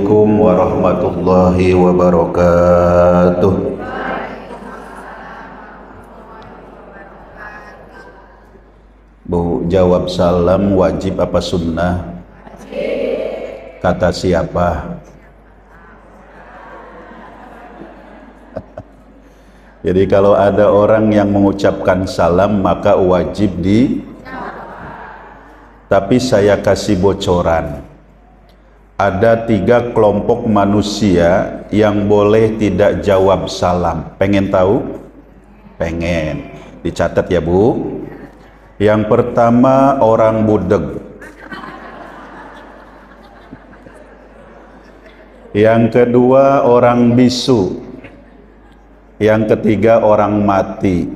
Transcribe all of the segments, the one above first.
Assalamualaikum warahmatullahi wabarakatuh. Bu, jawab salam wajib apa sunnah? Kata siapa? Jadi kalau ada orang yang mengucapkan salam maka wajib tapi saya kasih bocoran. Ada 3 kelompok manusia yang boleh tidak jawab salam. Pengen tahu? Pengen. Dicatat ya Bu. Yang pertama orang budeg. Yang kedua orang bisu. Yang ketiga orang mati.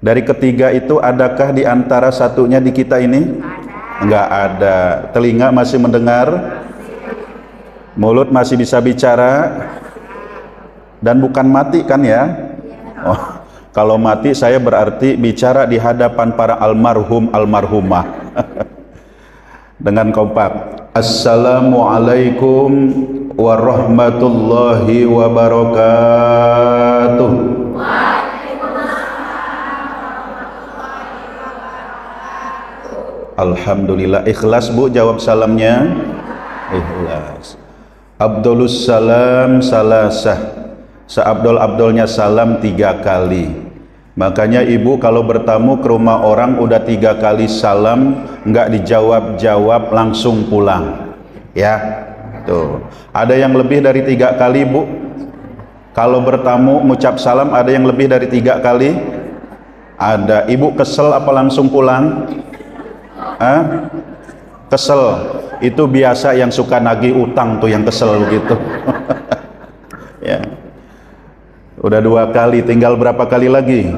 Dari ketiga itu adakah di antara satunya di kita ini? Enggak ada. Telinga masih mendengar? Mulut masih bisa bicara? Dan bukan mati kan ya? Oh, kalau mati saya berarti bicara di hadapan para almarhum almarhumah. Dengan kompak. Assalamualaikum warahmatullahi wabarakatuh. Alhamdulillah. Ikhlas Bu jawab salamnya? Ikhlas. Abdulus salam salasah. Seabdol-abdolnya salam 3 kali. Makanya ibu kalau bertamu ke rumah orang udah 3 kali salam nggak dijawab-jawab langsung pulang ya. Tuh, ada yang lebih dari 3 kali Bu? Kalau bertamu mengucap salam ada yang lebih dari 3 kali? Ada. Ibu kesel apa langsung pulang? Kesel. Itu biasa yang suka nagih utang tuh yang kesel begitu. Ya. Udah 2 kali, tinggal berapa kali lagi?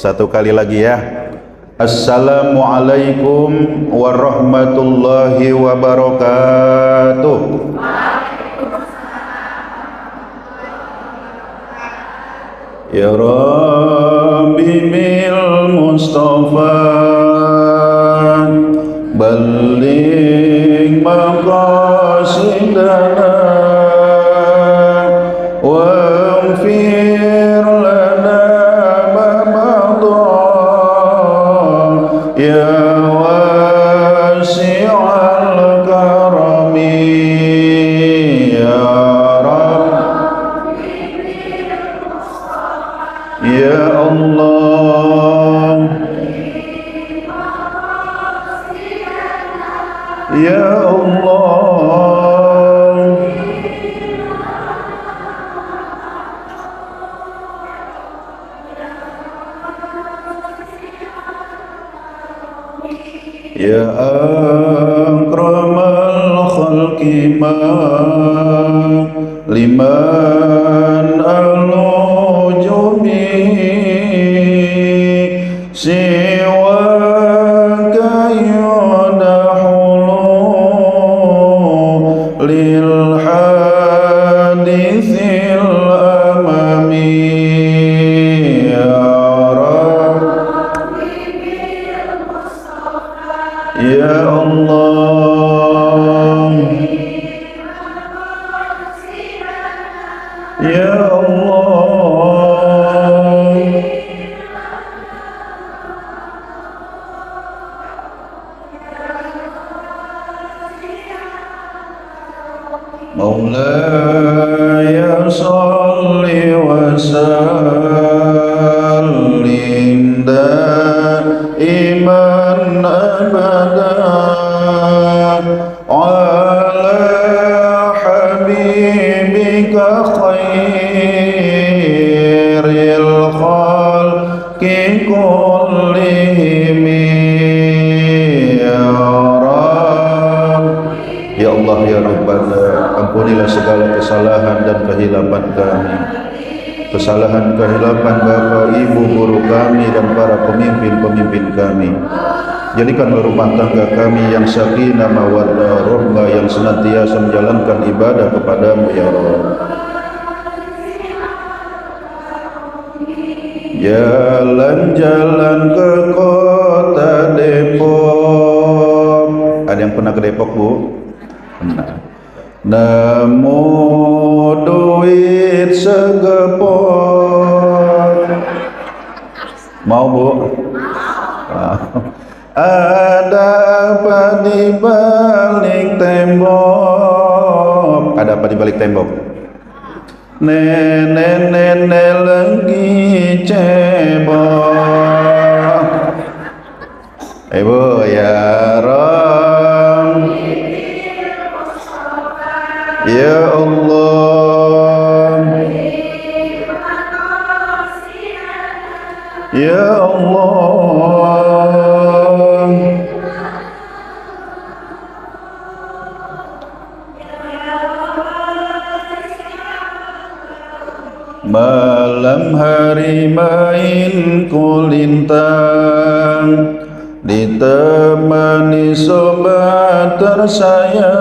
1 kali lagi ya. Assalamualaikum warahmatullahi wabarakatuh. Ya Rabbi bil Mustafa balligh maqasidana waghfir lana ma madha ya wasi'al karami ya Rabbi ya Allah ya Allah ya akramal khalqi ma liman alujubi siwaka yudahulu lil hadithil amami ya Rabbi ya Allah ya Allah Maulaya salli wa sallim daiman abada ala habibika khairil khalqi kullihim ya Rabb ya Allah ya Rabbana. Ampunilah segala kesalahan dan kehilapan kami, kesalahan kehilapan Bapak, Ibu, guru kami dan para pemimpin-pemimpin kami. Jadikan rumah tangga kami yang sakinah mawaddah rahmah, yang senantiasa menjalankan ibadah kepadamu ya Rabb. Jalan-jalan ke kota Depok. Ada yang pernah ke Depok Bu? Pernah. nemu duit segepot. Mau Bu? Ada apa di balik tembok? Ada apa di balik tembok? Nenek-nenek lagi cebok. Ibu ya Ram, ya Allah, ya Allah. Malam hari main kulintang, ditemani sobat tersayang.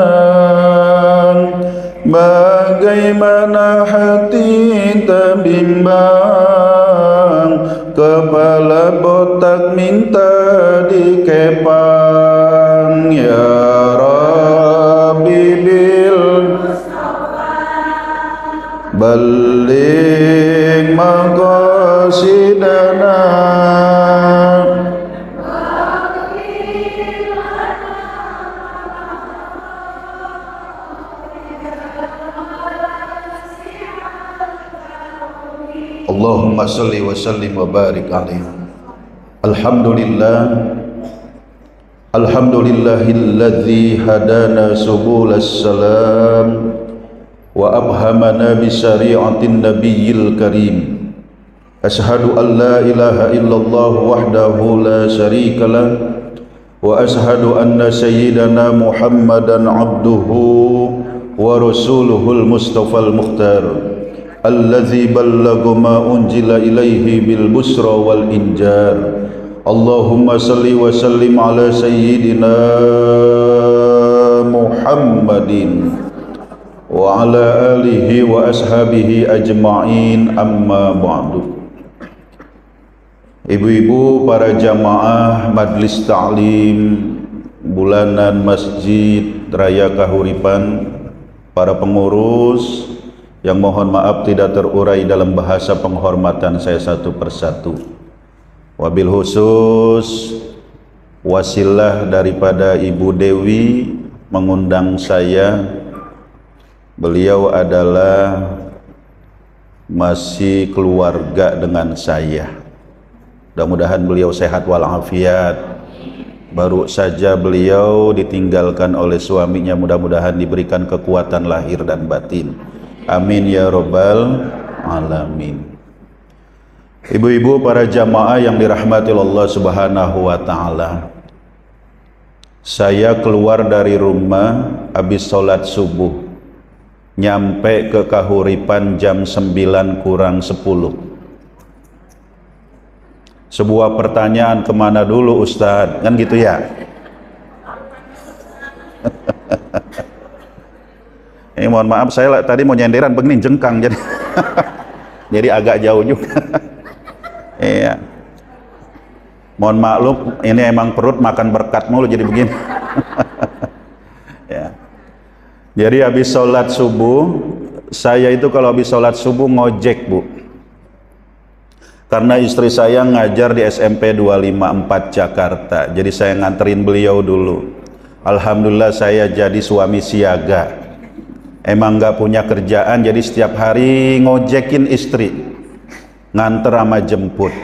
Bagaimana hati terbimbang, kepala botak minta dikepang. Ya Rabbi bil balik maqasidana. Allahumma salli wa sallim wa barik alaihi. Alhamdulillahilladzi hadana subulas salam wa abhamana bi syari'atin nabiyil karim. Ashhadu an la ilaha illallah wahdahu la syarikalah wa ashhadu anna sayyidana Muhammadan abduhu wa rasuluhul mustafal mukhtar allazi ballagha ma unzila ilaihi bil busra wal injar. Allahumma salli wa sallim ala sayyidina Muhammadin wa ala alihi wa ashabihi ajma'in, amma ba'du. Ibu-ibu, para jamaah Majlis Ta'lim Bulanan Masjid Raya Kahuripan, para pengurus yang mohon maaf tidak terurai dalam bahasa penghormatan saya satu persatu. Wabil khusus wasilah daripada Ibu Dewi mengundang saya. Beliau adalah masih keluarga dengan saya. Mudah-mudahan beliau sehat walafiat. Baru saja beliau ditinggalkan oleh suaminya, mudah-mudahan diberikan kekuatan lahir dan batin. Amin ya Rabbal alamin. Ibu-ibu, para jamaah yang dirahmati Allah Subhanahu wa ta'ala, saya keluar dari rumah habis sholat subuh, nyampe ke Kahuripan jam 9 kurang 10. Sebuah pertanyaan, kemana dulu Ustadz? Kan gitu ya. Ini mohon maaf, saya tadi mau nyenderan begini jengkang jadi jadi agak jauh juga. Iya. Mohon maklum, ini emang perut makan berkat mulu jadi begini. Ya. Jadi habis sholat subuh, saya itu kalau habis sholat subuh ngojek Bu, karena istri saya ngajar di SMP 254 Jakarta, jadi saya nganterin beliau dulu. Alhamdulillah saya jadi suami siaga, emang nggak punya kerjaan, jadi setiap hari ngojekin istri, nganter sama jemput.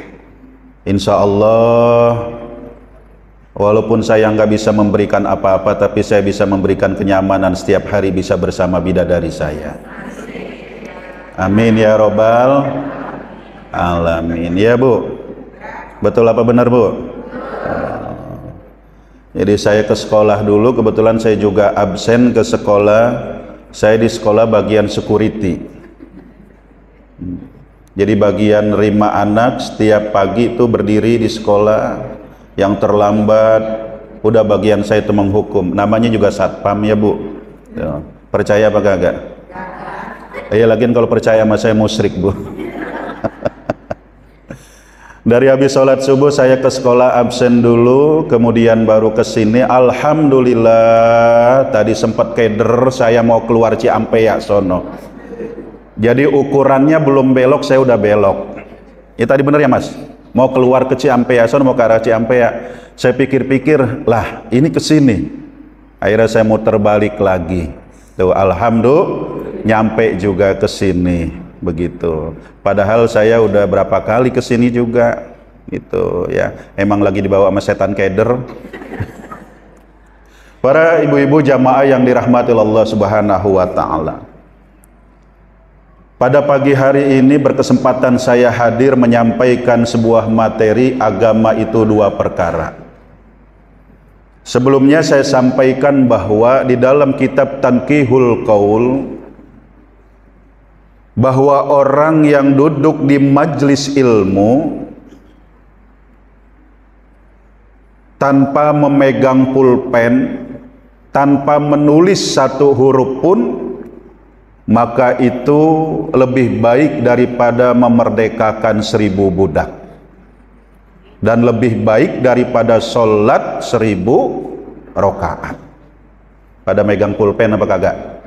Insya Allah, walaupun saya nggak bisa memberikan apa-apa, tapi saya bisa memberikan kenyamanan setiap hari bisa bersama bidadari saya. Amin ya Robbal alamin. Ya Bu, betul apa benar Bu? Jadi saya ke sekolah dulu, kebetulan saya juga absen ke sekolah. Saya di sekolah bagian security. Jadi bagian nerima anak, setiap pagi itu berdiri di sekolah. Yang terlambat, udah bagian saya itu menghukum. Namanya juga satpam ya Bu. Ya. Percaya apa kagak? Ya lagian kalau percaya sama saya musyrik Bu. Dari habis sholat subuh saya ke sekolah absen dulu, kemudian baru ke sini. Alhamdulillah, tadi sempat keder, saya mau keluar Ciampea sono. Jadi ukurannya belum belok, saya udah belok. Ya tadi bener ya Mas? Mau keluar ke Ciampea sono, mau ke arah Ciampea. Saya pikir-pikir, lah ini ke sini. Akhirnya saya muter balik lagi. Tuh, alhamdulillah nyampe juga ke sini. Begitu. Padahal saya udah berapa kali ke sini juga gitu ya. Emang lagi dibawa sama setan keder. Para ibu-ibu jamaah yang dirahmati Allah Subhanahu wa taala. Pada pagi hari ini berkesempatan saya hadir menyampaikan sebuah materi agama itu dua perkara. Sebelumnya saya sampaikan bahwa di dalam kitab Tanqihul Qaul bahwa orang yang duduk di majlis ilmu tanpa memegang pulpen, tanpa menulis satu huruf pun, maka itu lebih baik daripada memerdekakan 1000 budak, dan lebih baik daripada sholat 1000 rakaat. Pada megang pulpen apa kagak?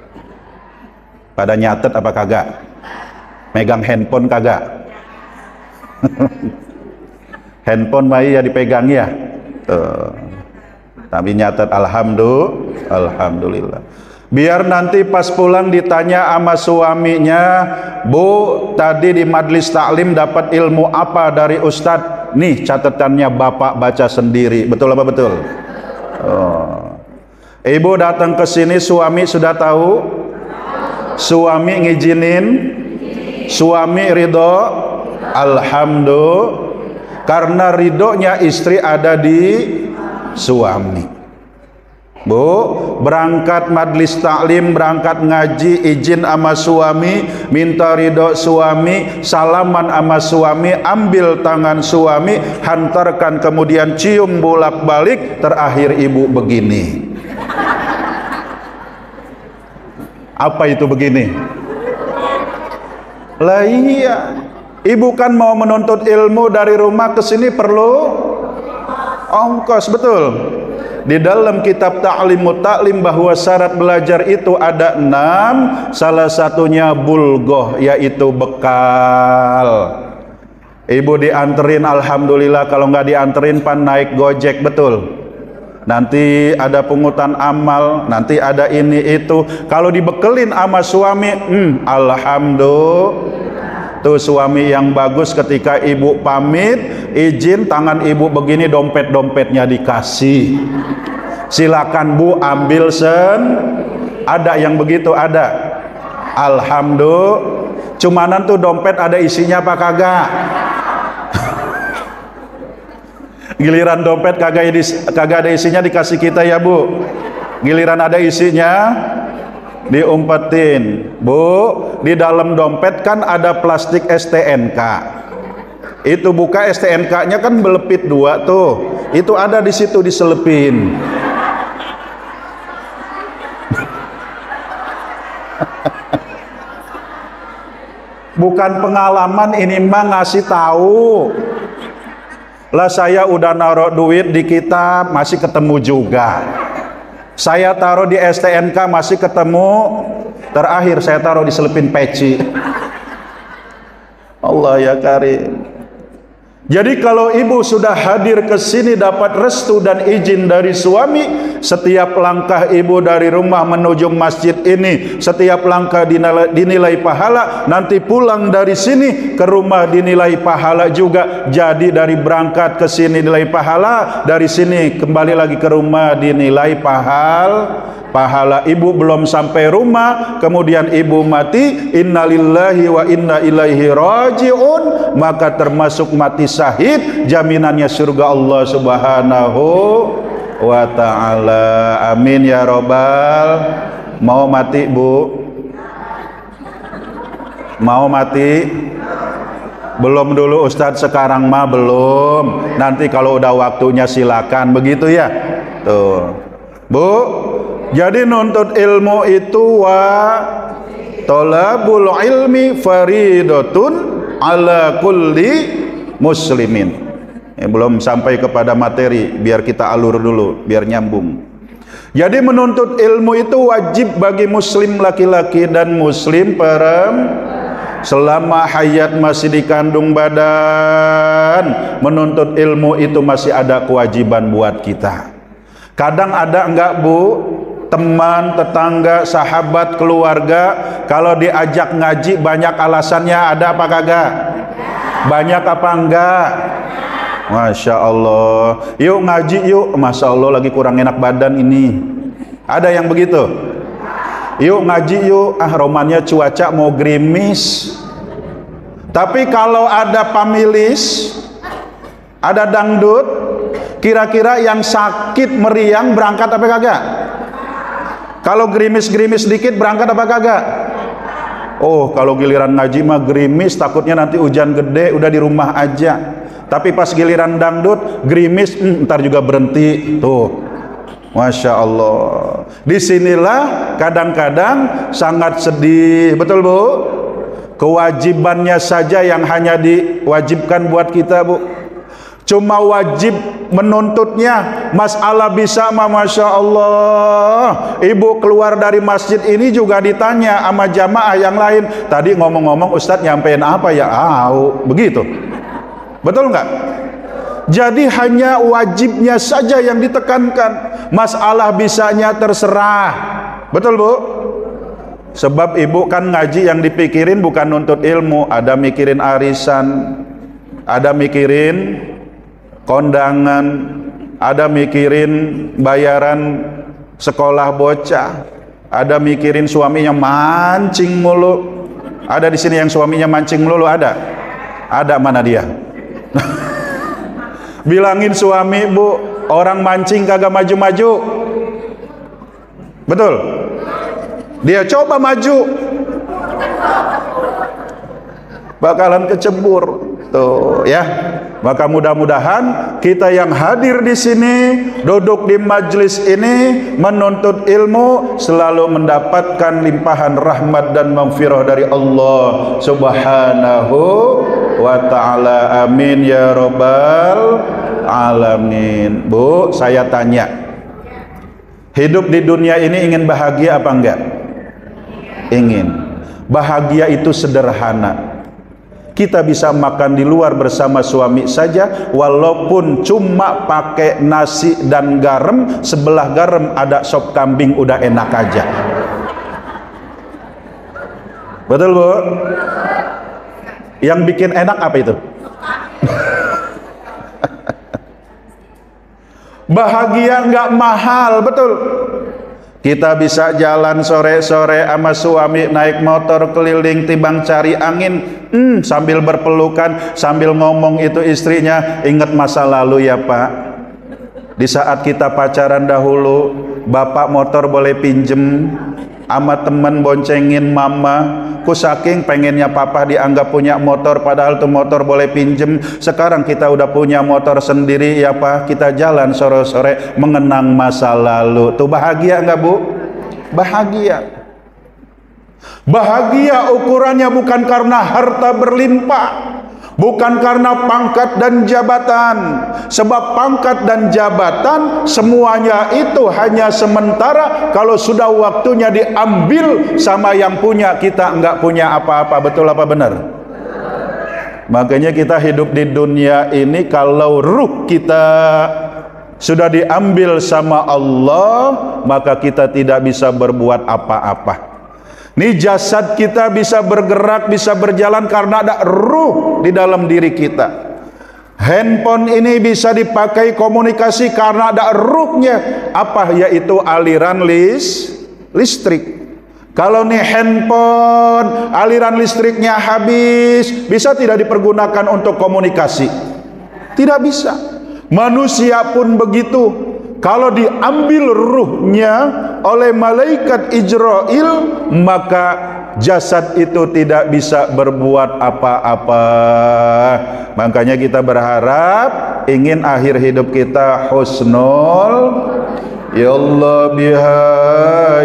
Pada nyatet apa kagak? Megang handphone kagak? Handphone mah ya dipegang ya. Tapi nyatet alhamdulillah. Biar nanti pas pulang ditanya sama suaminya, "Bu, tadi di majlis taklim dapat ilmu apa dari Ustadz?" Nih catatannya bapak baca sendiri. Betul apa betul? Ibu datang ke sini, suami sudah tahu? Suami ngizinin? Suami ridho? Alhamdulillah. Karena ridhonya istri ada di suami. Bu, berangkat majlis taklim, berangkat ngaji, izin sama suami, minta ridho suami, salaman sama suami, ambil tangan suami, hantarkan, kemudian cium bolak-balik, terakhir ibu begini. Apa itu begini? Lah iya, ibu kan mau menuntut ilmu dari rumah ke sini perlu ongkos, betul. Di dalam kitab Ta'limut Ta'lim bahwa syarat belajar itu ada 6, salah satunya bulgoh, yaitu bekal. Ibu dianterin, alhamdulillah. Kalau nggak dianterin pan naik gojek, betul. Nanti ada pungutan amal, nanti ada ini itu. Kalau dibekelin sama suami, alhamdulillah. Tuh suami yang bagus, ketika ibu pamit, izin, tangan ibu begini, dompet-dompetnya dikasih. Silakan Bu, ambil Ada yang begitu, ada. Alhamdulillah. Cumanan tuh dompet ada isinya apa kagak? Giliran dompet kagak ada isinya dikasih kita ya Bu. Giliran ada isinya diumpetin. Bu, di dalam dompet kan ada plastik STNK. Itu buka STNK-nya kan belepit 2 tuh. Itu ada di situ diselepin. Bukan pengalaman ini mah, ngasih tahu. Lah saya udah naruh duit di kitab masih ketemu juga. Saya taruh di STNK masih ketemu. Terakhir saya taruh di selepin peci. Allah ya karim. Jadi kalau ibu sudah hadir ke sini dapat restu dan izin dari suami, setiap langkah ibu dari rumah menuju masjid ini, setiap langkah dinilai pahala. Nanti pulang dari sini ke rumah dinilai pahala juga. Jadi dari berangkat ke sini nilai pahala, dari sini kembali lagi ke rumah dinilai pahala. Ibu belum sampai rumah, kemudian ibu mati, innalillahi wa inna ilaihi raji'un, maka termasuk mati syahid, jaminannya surga Allah Subhanahu wa ta'ala. Amin ya robbal. Mau mati Bu? Mau mati? Belum dulu Ustadz, sekarang mah belum. Nanti kalau udah waktunya silakan, begitu ya. Tuh Bu, jadi nuntut ilmu itu talabul ilmi faridatun ala kulli muslimin. Belum sampai kepada materi, biar kita alur dulu, biar nyambung. Jadi menuntut ilmu itu wajib bagi muslim laki-laki dan muslim perempuan selama hayat masih dikandung badan. Menuntut ilmu itu masih ada kewajiban buat kita. Kadang ada enggak Bu, teman, tetangga, sahabat, keluarga, kalau diajak ngaji banyak alasannya, ada apa kagak? Banyak apa enggak? Masya Allah, yuk ngaji yuk. Masya Allah lagi kurang enak badan ini. Ada yang begitu? Yuk ngaji yuk. Ah, romannya cuaca mau gerimis. Tapi kalau ada pamilis, ada dangdut, kira-kira yang sakit meriang berangkat apa kagak? Kalau gerimis-gerimis dikit berangkat apa kagak? Oh, kalau giliran ngaji mah gerimis, takutnya nanti hujan gede, udah di rumah aja. Tapi pas giliran dangdut gerimis, ntar juga berhenti. Tuh, Masya Allah. Disinilah kadang-kadang sangat sedih, betul Bu? Kewajibannya saja yang hanya diwajibkan buat kita Bu. Cuma wajib menuntutnya. Masalah bisa mah Masya Allah. Ibu keluar dari masjid ini juga ditanya sama jamaah yang lain, tadi ngomong-ngomong Ustadz nyampein apa ya? Begitu. Betul nggak? Jadi hanya wajibnya saja yang ditekankan. Masalah bisanya terserah. Betul Bu? Sebab ibu kan ngaji yang dipikirin bukan nuntut ilmu. Ada mikirin arisan, ada mikirin kondangan, ada mikirin bayaran sekolah bocah, ada mikirin suaminya mancing mulu. Ada di sini yang suaminya mancing mulu, ada? Ada, mana dia? Bilangin suami Bu, orang mancing kagak maju-maju. Betul? Dia coba maju, bakalan kecebur. Tuh ya. Maka mudah-mudahan kita yang hadir di sini, duduk di majlis ini, menuntut ilmu, selalu mendapatkan limpahan rahmat dan maghfirah dari Allah Subhanahu wa ta'ala. Amin ya rabbal alamin. Bu, saya tanya, hidup di dunia ini ingin bahagia apa enggak? Ingin. Bahagia itu sederhana. Kita bisa makan di luar bersama suami saja, walaupun cuma pakai nasi dan garam, sebelah garam ada sop kambing, udah enak aja. Betul Bu? Yang bikin enak apa itu? Bahagia nggak mahal, betul? Kita bisa jalan sore-sore sama suami, naik motor keliling timbang cari angin, sambil berpelukan, sambil ngomong itu istrinya, ingat masa lalu ya Pak. Di saat kita pacaran dahulu, bapak motor boleh pinjem, sama temen boncengin mama. Ku saking pengennya papa dianggap punya motor, padahal tuh motor boleh pinjem. Sekarang kita udah punya motor sendiri ya Pak, kita jalan sore-sore mengenang masa lalu. Tuh bahagia nggak Bu? Bahagia. Bahagia ukurannya bukan karena harta berlimpah, bukan karena pangkat dan jabatan. Sebab pangkat dan jabatan semuanya itu hanya sementara. Kalau sudah waktunya diambil sama yang punya, kita enggak punya apa-apa. Betul apa benar? Makanya kita hidup di dunia ini, kalau ruh kita sudah diambil sama Allah, maka kita tidak bisa berbuat apa-apa. Nih jasad kita bisa bergerak, bisa berjalan karena ada ruh di dalam diri kita. Handphone ini bisa dipakai komunikasi karena ada ruhnya. Apa? Yaitu aliran listrik. Kalau nih handphone aliran listriknya habis, bisa tidak dipergunakan untuk komunikasi? Tidak bisa. Manusia pun begitu. Kalau diambil ruhnya oleh malaikat Ijrail, maka jasad itu tidak bisa berbuat apa-apa. Makanya kita berharap, ingin akhir hidup kita husnul, ya Allah biha,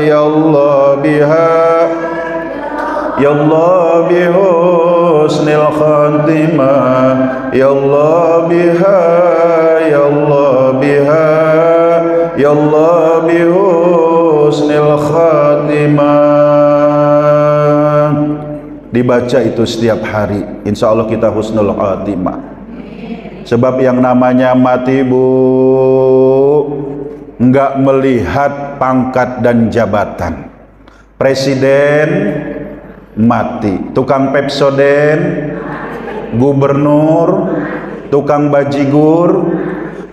ya Allah biha, ya Allah bi husnil khatimah, ya Allah biha, ya Allah biha, ya Allah bi husnil khatimah. Dibaca itu setiap hari, insya Allah kita husnul khatimah. Sebab yang namanya mati, Bu, enggak melihat pangkat dan jabatan. Presiden mati, tukang Pepsoden, gubernur, tukang bajigur,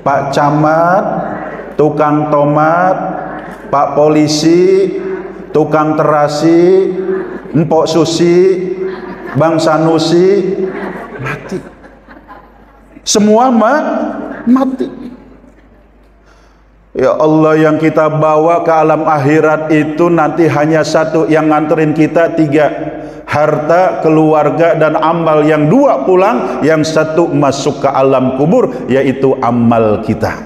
Pak Camat, tukang tomat, Pak Polisi, tukang terasi, Mpok Susi, Bang Sanusi, mati. Semua mati. Ya Allah, yang kita bawa ke alam akhirat itu nanti hanya satu, yang nganterin kita tiga: harta, keluarga, dan amal. Yang dua pulang, yang satu masuk ke alam kubur, yaitu amal kita.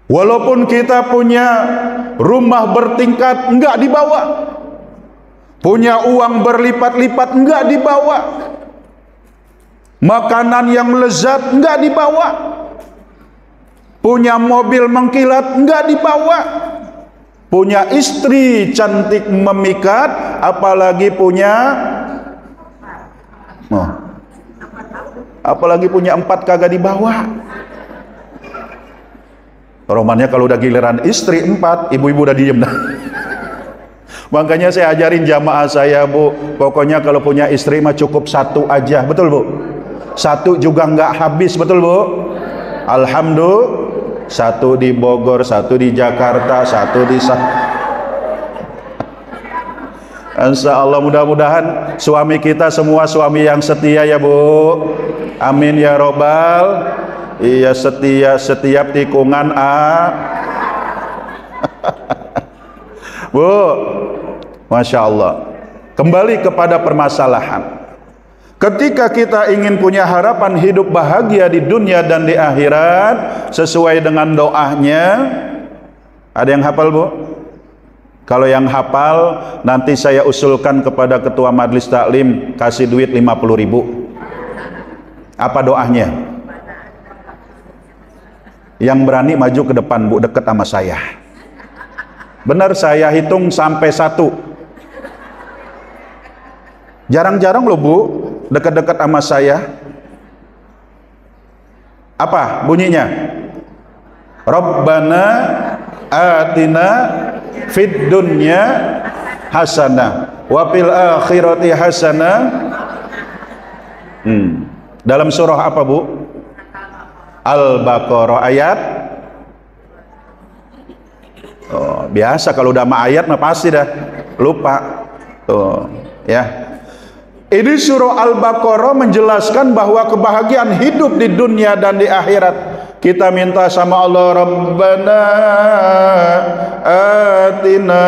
Walaupun kita punya rumah bertingkat, enggak dibawa. Punya uang berlipat-lipat, enggak dibawa. Makanan yang lezat, enggak dibawa. Punya mobil mengkilat, enggak dibawa. Punya istri cantik memikat, apalagi punya apalagi punya 4 kagak dibawa. Romannya kalau udah giliran istri 4, ibu-ibu udah diem dah. Makanya saya ajarin jamaah saya, Bu, pokoknya kalau punya istri mah cukup 1 aja, betul Bu? 1 juga nggak habis, betul Bu? Alhamdulillah. 1 di Bogor, 1 di Jakarta, 1 di Insya Allah, mudah-mudahan suami kita semua suami yang setia ya Bu. Amin ya robbal. Iya, setia setiap tikungan Bu, Masya Allah. Kembali kepada permasalahan. Ketika kita ingin punya harapan hidup bahagia di dunia dan di akhirat sesuai dengan doanya, ada yang hafal Bu? Kalau yang hafal, nanti saya usulkan kepada ketua majelis taklim kasih duit 50.000. Apa doanya? Yang berani maju ke depan Bu, dekat sama saya. Benar, saya hitung sampai 1. Jarang-jarang loh Bu dekat-dekat sama saya. Apa bunyinya? Rabbana atina fid dunya hasanah wa fil akhirati hasanah. Dalam surah apa Bu? Al-Baqarah ayat. Biasa kalau udah sama ayat mah pasti dah lupa. Ya. Ini surah Al-Baqarah menjelaskan bahwa kebahagiaan hidup di dunia dan di akhirat. Kita minta sama Allah, Rabbana atina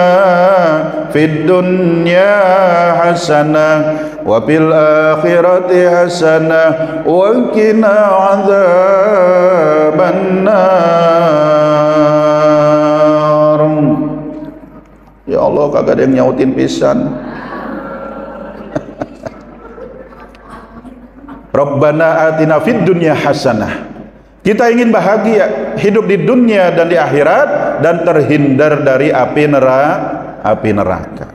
fid dunya hasanah wa fil akhirati hasanah wa qina adzabannar. Ya Allah, kagak ada yang nyautin pisan. Rabbana atina fid dunya hasanah. Kita ingin bahagia hidup di dunia dan di akhirat dan terhindar dari api neraka.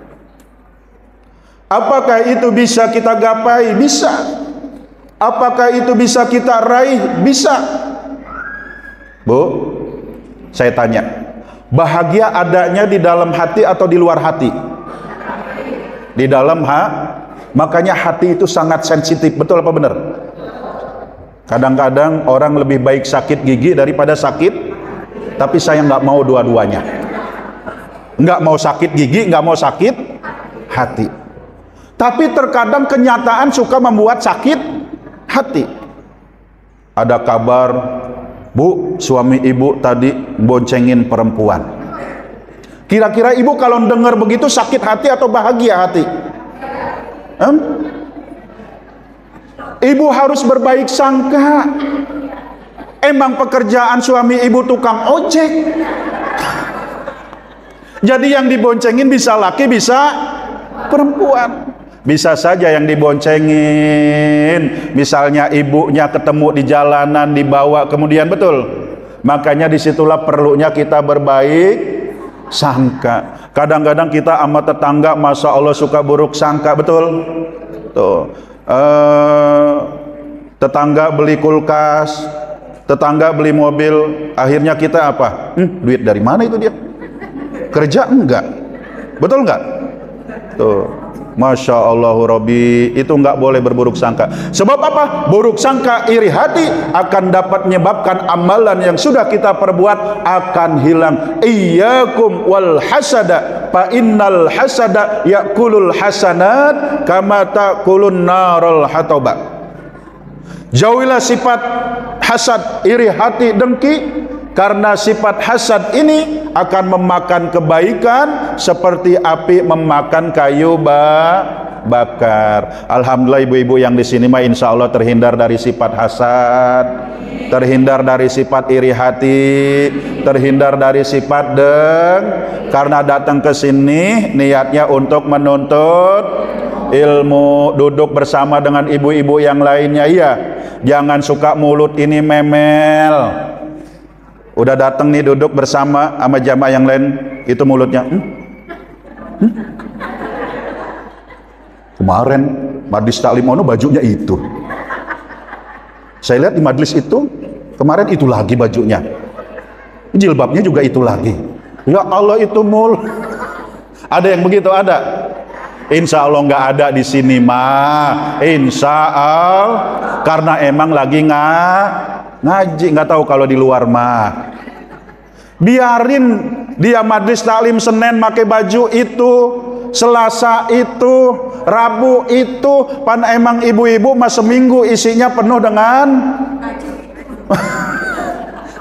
Apakah itu bisa kita gapai? Bisa. Apakah itu bisa kita raih? Bisa. Bu, saya tanya, bahagia adanya di dalam hati atau di luar hati? Di dalam Makanya hati itu sangat sensitif, betul apa benar? Kadang-kadang orang lebih baik sakit gigi daripada sakit, tapi saya nggak mau dua-duanya. Nggak mau sakit gigi, nggak mau sakit hati. Tapi terkadang kenyataan suka membuat sakit hati. Ada kabar, Bu, suami ibu tadi boncengin perempuan. Kira-kira ibu kalau dengar begitu sakit hati atau bahagia hati? Ibu harus berbaik sangka. Emang pekerjaan suami ibu tukang ojek. Jadi yang diboncengin bisa laki bisa perempuan. Bisa saja yang diboncengin, misalnya ibunya ketemu di jalanan, dibawa kemudian, betul. Makanya disitulah perlunya kita berbaik sangka. Kadang-kadang kita sama tetangga, masya Allah suka buruk sangka, betul. Tuh, tetangga beli kulkas, tetangga beli mobil, akhirnya kita apa? Duit dari mana itu dia? Kerja enggak? Betul enggak? Tuh. Masya Allah Rabbi, itu enggak boleh berburuk sangka. Sebab apa? Buruk sangka, iri hati akan dapat menyebabkan amalan yang sudah kita perbuat akan hilang. Iyyakum wal hasada fa innal hasada yakulul hasanat kama takulun narul hataba. Jauhilah sifat hasad, iri hati, dengki, karena sifat hasad ini akan memakan kebaikan seperti api memakan kayu bakar. Alhamdulillah ibu-ibu yang di sini mah insya Allah terhindar dari sifat hasad, terhindar dari sifat iri hati, terhindar dari sifat karena datang ke sini niatnya untuk menuntut ilmu, duduk bersama dengan ibu-ibu yang lainnya. Iya, jangan suka mulut ini memel. Udah datang nih duduk bersama sama jamaah yang lain, itu mulutnya kemarin majlis taklim ono bajunya itu, saya lihat di majlis itu kemarin itu lagi bajunya, jilbabnya juga itu lagi. Ya Allah, itu ada yang begitu? Ada? Insya Allah nggak ada di sini mah, insya Allah, karena emang lagi ngaji, nggak tahu kalau di luar mah. Biarin dia majlis taklim Senin pakai baju itu, Selasa itu, Rabu itu, pan emang ibu-ibu mas seminggu isinya penuh dengan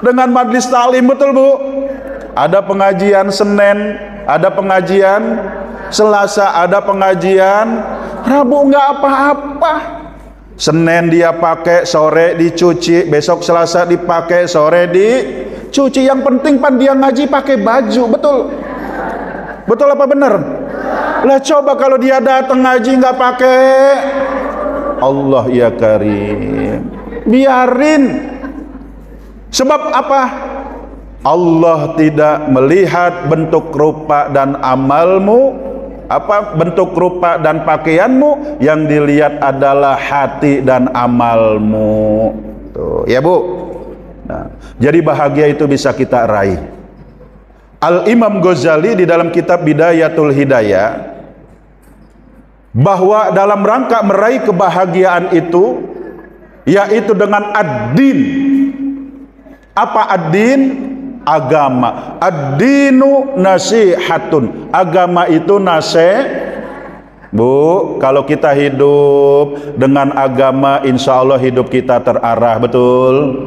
dengan majlis taklim, betul Bu? Ada pengajian Senin, ada pengajian Selasa, ada pengajian Rabu, nggak apa-apa. Senin dia pakai, sore dicuci, besok Selasa dipakai, sore dicuci. Yang penting pan dia ngaji pakai baju, betul? Betul apa benar? Lah coba kalau dia datang ngaji nggak pakai, Allah ya Karim, biarin. Sebab apa? Allah tidak melihat bentuk rupa dan amalmu, bentuk rupa dan pakaianmu, yang dilihat adalah hati dan amalmu. Tuh, ya Bu. Nah, jadi bahagia itu bisa kita raih. Al-Imam Ghazali di dalam kitab Bidayatul Hidayah, bahwa dalam rangka meraih kebahagiaan itu, yaitu dengan ad-din. Apa ad-din? Agama. Ad-dinu nasihatun. Agama itu Bu, kalau kita hidup dengan agama, insya Allah hidup kita terarah, betul?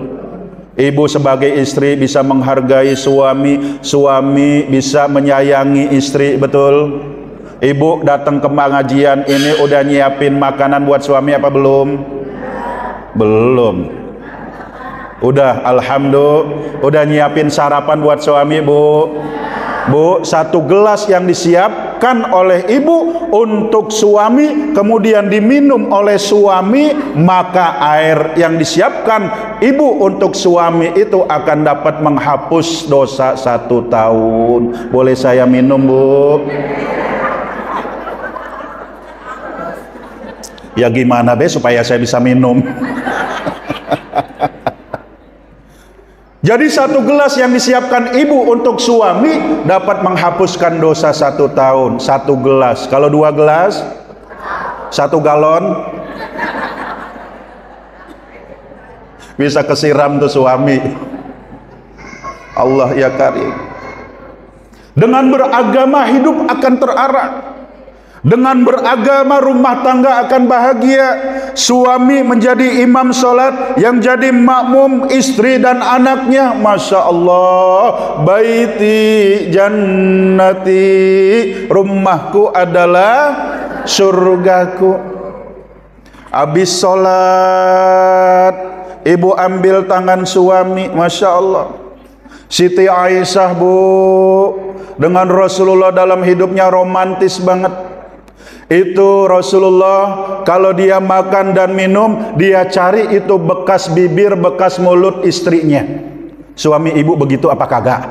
Ibu sebagai istri bisa menghargai suami, suami bisa menyayangi istri, betul? Ibu datang ke pengajian ini udah nyiapin makanan buat suami apa belum? Belum. Udah, alhamdulillah, udah nyiapin sarapan buat suami, Bu. Bu, satu gelas yang disiapkan oleh ibu untuk suami, kemudian diminum oleh suami, maka air yang disiapkan ibu untuk suami itu akan dapat menghapus dosa 1 tahun. Boleh saya minum, Bu? Ya gimana be supaya saya bisa minum? Jadi 1 gelas yang disiapkan ibu untuk suami dapat menghapuskan dosa 1 tahun. 1 gelas. Kalau 2 gelas, 1 galon, bisa kesiram tuh suami. Allah ya Karim. Dengan beragama hidup akan terarah. Dengan beragama rumah tangga akan bahagia. Suami menjadi imam sholat, yang jadi makmum istri dan anaknya. Masya Allah, baiti jannati, rumahku adalah surgaku. Habis sholat, ibu ambil tangan suami. Masya Allah, Siti Aisyah, Bu, dengan Rasulullah dalam hidupnya romantis banget. Itu Rasulullah kalau dia makan dan minum, dia cari itu bekas bibir, bekas mulut istrinya. Suami ibu begitu apa kagak?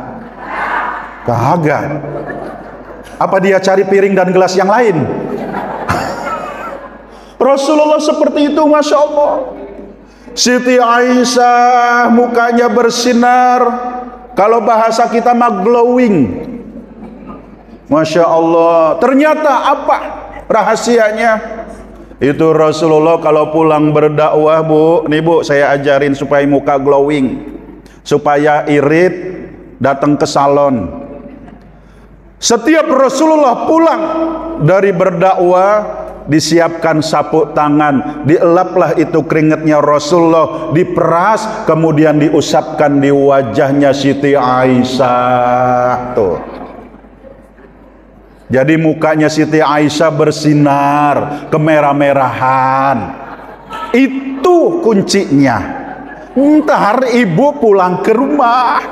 Kagak. Apa dia cari piring dan gelas yang lain? Rasulullah seperti itu, Masya Allah. Siti Aisyah mukanya bersinar, kalau bahasa kita mah glowing. Masya Allah. Ternyata apa rahasianya? Itu Rasulullah kalau pulang berdakwah, Bu, nih Bu, saya ajarin supaya muka glowing, supaya irit datang ke salon. Setiap Rasulullah pulang dari berdakwah, disiapkan sapu tangan, dielaplah itu keringatnya Rasulullah, diperas, kemudian diusapkan di wajahnya Siti Aisyah. Tuh. Jadi mukanya Siti Aisyah bersinar, kemerah-merahan. Itu kuncinya. Ntar ibu pulang ke rumah,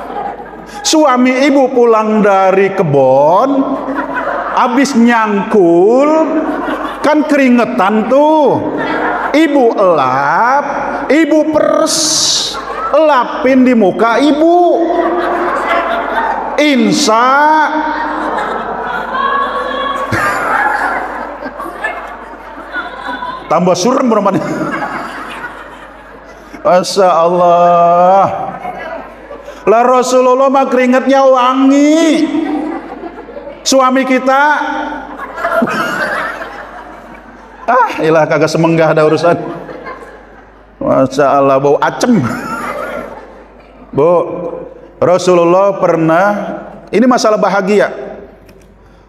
suami ibu pulang dari kebon, habis nyangkul, kan keringetan tuh, ibu elap, ibu peres, elapin di muka ibu, insya tambah surem berapa. Masya Allah. Lah Rasulullah mah keringetnya wangi, suami kita ilah kagak semenggah ada urusan. Masya Allah, bau acem. Bu, Rasulullah pernah, ini masalah bahagia,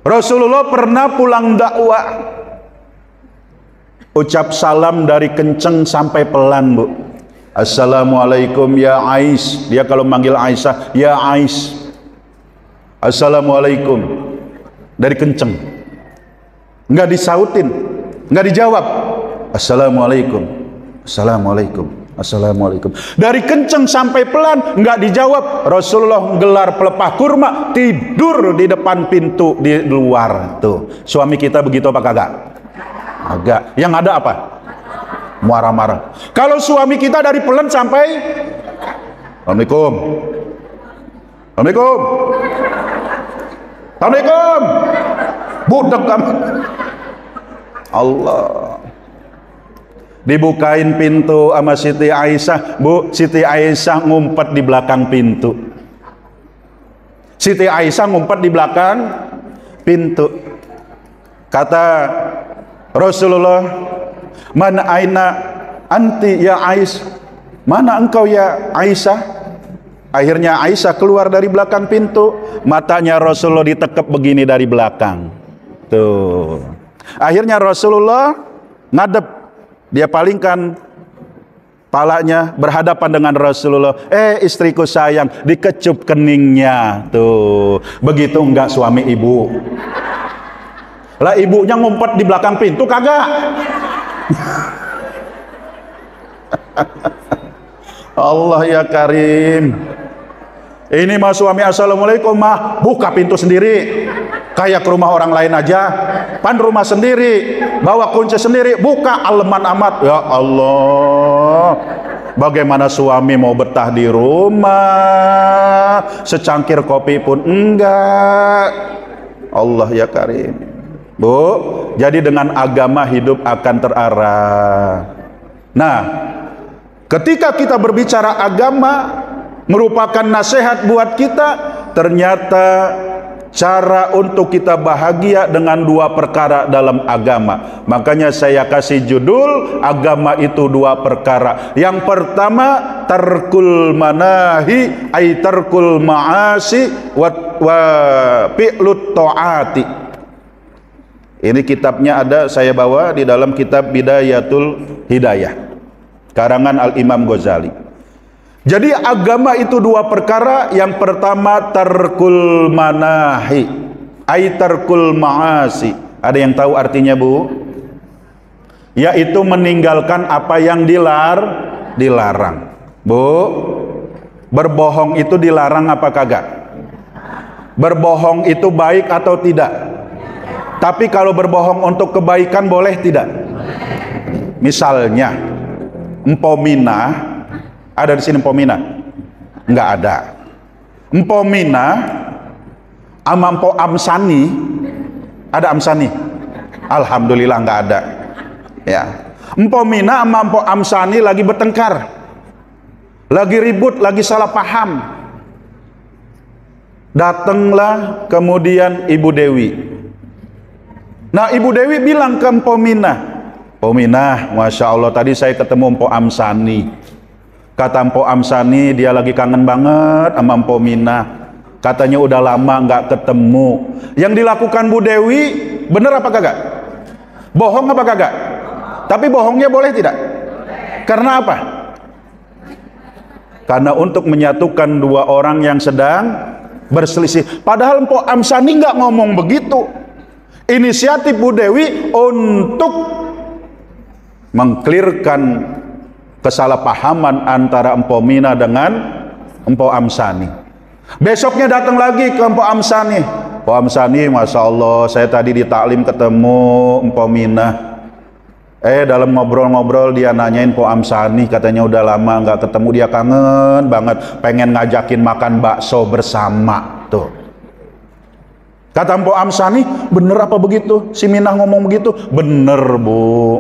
Rasulullah pernah pulang dakwah, ucap salam dari kenceng sampai pelan, Bu. Assalamualaikum ya Ais. Dia kalau manggil Aisyah, ya Ais. Assalamualaikum. Dari kenceng, nggak disautin, nggak dijawab. Assalamualaikum, assalamualaikum, assalamualaikum. Dari kenceng sampai pelan, nggak dijawab. Rasulullah gelar pelepah kurma, tidur di depan pintu di luar. Tuh, suami kita begitu apa kagak? Agak. Yang ada apa? Marah-marah. Kalau suami kita dari pelan sampai Assalamualaikum, Assalamualaikum, Assalamualaikum, budak kamu. Allah. Dibukain pintu sama Siti Aisyah, Bu, Siti Aisyah ngumpet di belakang pintu. Siti Aisyah ngumpet di belakang pintu. Kata Rasulullah, "Man aina anti ya Ais?" Mana engkau ya Aisyah? Akhirnya Aisyah keluar dari belakang pintu, matanya Rasulullah ditekep begini dari belakang. Tuh. Akhirnya Rasulullah ngadep, dia palingkan palanya berhadapan dengan Rasulullah. Istriku sayang, dikecup keningnya. Tuh. Begitu enggak suami ibu? Lah ibunya ngumpet di belakang pintu kagak? Allah ya Karim. Ini mah suami assalamualaikum mah buka pintu sendiri, kayak ke rumah orang lain aja. Pan rumah sendiri, bawa kunci sendiri, buka aleman amat. Ya Allah, bagaimana suami mau betah di rumah, secangkir kopi pun enggak. Allah ya Karim. Bu, jadi dengan agama hidup akan terarah. Nah, ketika kita berbicara agama merupakan nasihat buat kita, ternyata cara untuk kita bahagia dengan dua perkara dalam agama. Makanya saya kasih judul, agama itu dua perkara. Yang pertama, tarkul manahi, ay tarkul ma'asi wa fi'lut ta'ati. Ini kitabnya ada, saya bawa di dalam kitab Bidayatul Hidayah, karangan Al-Imam Ghazali. Jadi agama itu dua perkara. Yang pertama tarkul manahi, ay tarkul ma'asi. Ada yang tahu artinya, Bu? Yaitu meninggalkan apa yang dilarang. Bu, berbohong itu dilarang apa kagak? Berbohong itu baik atau tidak? Tapi kalau berbohong untuk kebaikan boleh tidak? Misalnya Empomina, ada di sini Empomina? Enggak ada. Empomina sama Empo Amsani, ada Amsani? Alhamdulillah enggak ada. Ya. Empomina sama Empo Amsani lagi bertengkar, lagi ribut, lagi salah paham. Datanglah kemudian Ibu Dewi. Nah, Ibu Dewi bilang ke Empomina, Empomina, Masya Allah, tadi saya ketemu Empo Amsani. Kata Empo Amsani, dia lagi kangen banget sama Empomina. Katanya udah lama nggak ketemu. Yang dilakukan Bu Dewi, bener apa kagak? Bohong apa kagak? Tapi bohongnya boleh tidak? Karena apa? Karena untuk menyatukan dua orang yang sedang berselisih. Padahal Empo Amsani nggak ngomong begitu. Inisiatif Bu Dewi untuk mengklirkan kesalahpahaman antara Empomina dengan Empo Amsani. Besoknya datang lagi ke Empo Amsani. Empo Amsani, Masya Allah, saya tadi di taklim ketemu Empomina. Dalam ngobrol-ngobrol dia nanyain Po Amsani, katanya udah lama nggak ketemu, dia kangen banget, pengen ngajakin makan bakso bersama. Tuh. Kata Po Amsani, bener apa begitu? Si Minah ngomong begitu? Bener, Bu.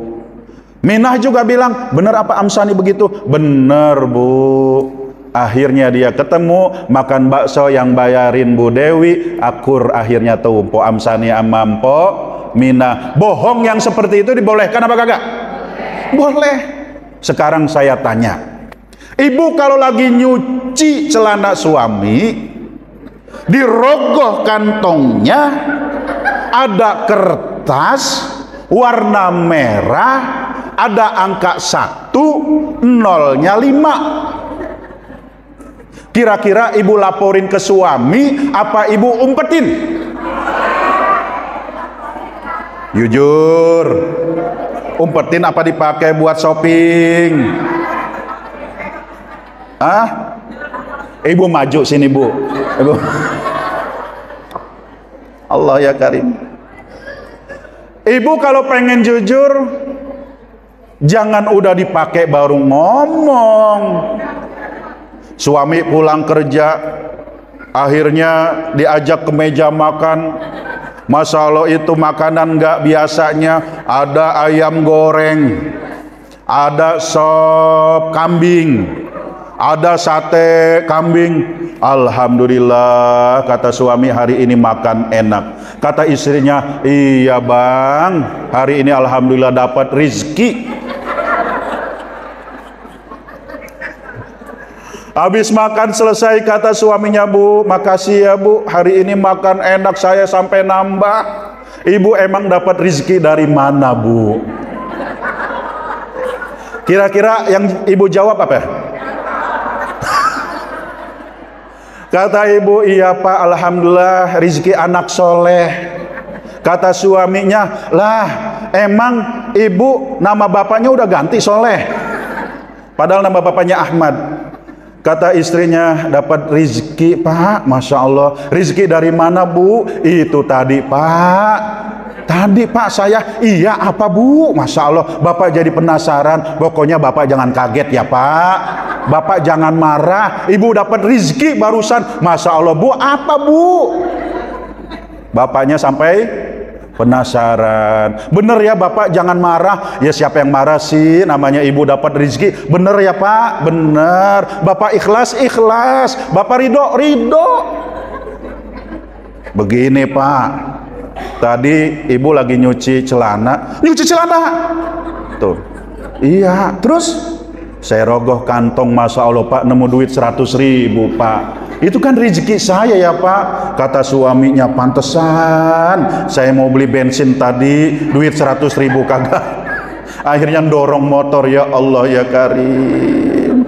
Minah juga bilang, bener apa Amsani begitu? Bener, Bu. Akhirnya dia ketemu, makan bakso yang bayarin Bu Dewi, akur akhirnya tuh Po Amsani sama Po Minah. Bohong yang seperti itu dibolehkan apa kagak? Boleh. Sekarang saya tanya, ibu kalau lagi nyuci celana suami, dirogoh kantongnya, ada kertas warna merah, ada angka 1, nolnya 5. Kira-kira ibu laporin ke suami apa ibu umpetin? Jujur, umpetin apa dipakai buat shopping? Ah, ibu maju sini, Bu. Ibu. Allah ya Karim. Ibu kalau pengen jujur, jangan udah dipakai baru ngomong. Suami pulang kerja, akhirnya diajak ke meja makan. Masya Allah, itu makanan nggak biasanya, ada ayam goreng, ada sop kambing, ada sate kambing. Alhamdulillah, kata suami, hari ini makan enak. Kata istrinya, iya bang, hari ini alhamdulillah dapat rizki. Habis makan selesai, kata suaminya, Bu, makasih ya Bu, hari ini makan enak, saya sampai nambah. Ibu emang dapat rezeki dari mana, Bu? Kira-kira yang ibu jawab apa? Kata ibu, iya Pak, alhamdulillah rezeki anak soleh. Kata suaminya, lah emang ibu nama bapaknya udah ganti Soleh, padahal nama bapaknya Ahmad. Kata istrinya, dapat rizki Pak, Masya Allah. Rizki dari mana Bu? Itu tadi Pak. Tadi Pak saya, iya apa Bu? Masya Allah, Bapak jadi penasaran. Pokoknya Bapak jangan kaget ya Pak. Bapak jangan marah. Ibu dapat rizki barusan. Masya Allah Bu, apa Bu? Bapaknya sampai penasaran. Bener ya Bapak, jangan marah. Ya siapa yang marah sih, namanya ibu dapat rezeki. Bener ya Pak, bener. Bapak ikhlas, ikhlas. Bapak ridho, ridho. Begini Pak, tadi ibu lagi nyuci celana. Nyuci celana tuh, iya. Terus saya rogoh kantong, Masya Allah Pak, nemu duit 100.000 Pak. Itu kan rezeki saya ya Pak. Kata suaminya, pantesan saya mau beli bensin tadi duit 100.000 kagak. Akhirnya dorong motor, ya Allah ya Karim.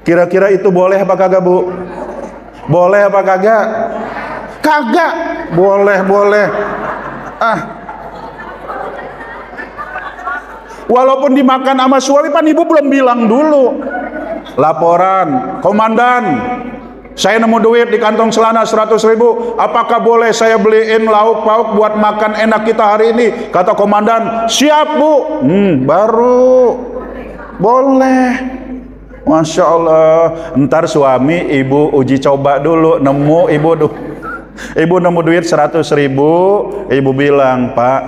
Kira-kira itu boleh apa kagak Bu? Boleh apa kagak? Kagak. Boleh, boleh. Walaupun dimakan sama suami, pan ibu belum bilang dulu. Laporan, komandan, Saya nemu duit di kantong celana 100.000. Apakah boleh saya beliin lauk pauk buat makan enak kita hari ini? Kata komandan, siap bu. Baru boleh. Masya Allah. Ntar suami ibu uji coba dulu. Nemu ibu nemu duit 100.000. Ibu bilang, Pak,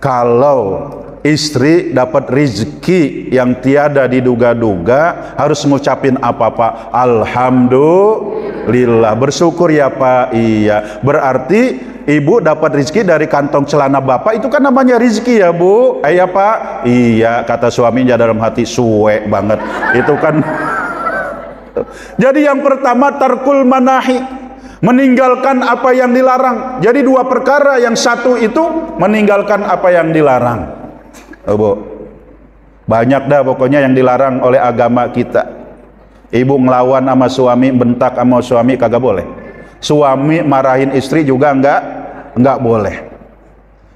kalau istri dapat rezeki yang tiada diduga-duga, harus ngucapin apa Pak? Alhamdulillah. Bersyukur ya Pak. Iya. Berarti ibu dapat rezeki dari kantong celana bapak, itu kan namanya rezeki ya Bu. Iya Pak. Iya, kata suaminya dalam hati, suwe banget. Itu kan. Jadi yang pertama tarkul manahi, meninggalkan apa yang dilarang. Jadi dua perkara, yang satu itu meninggalkan apa yang dilarang. Oh, Bu, banyak dah pokoknya yang dilarang oleh agama kita. Ibu ngelawan sama suami, bentak sama suami kagak boleh. Suami marahin istri juga enggak boleh.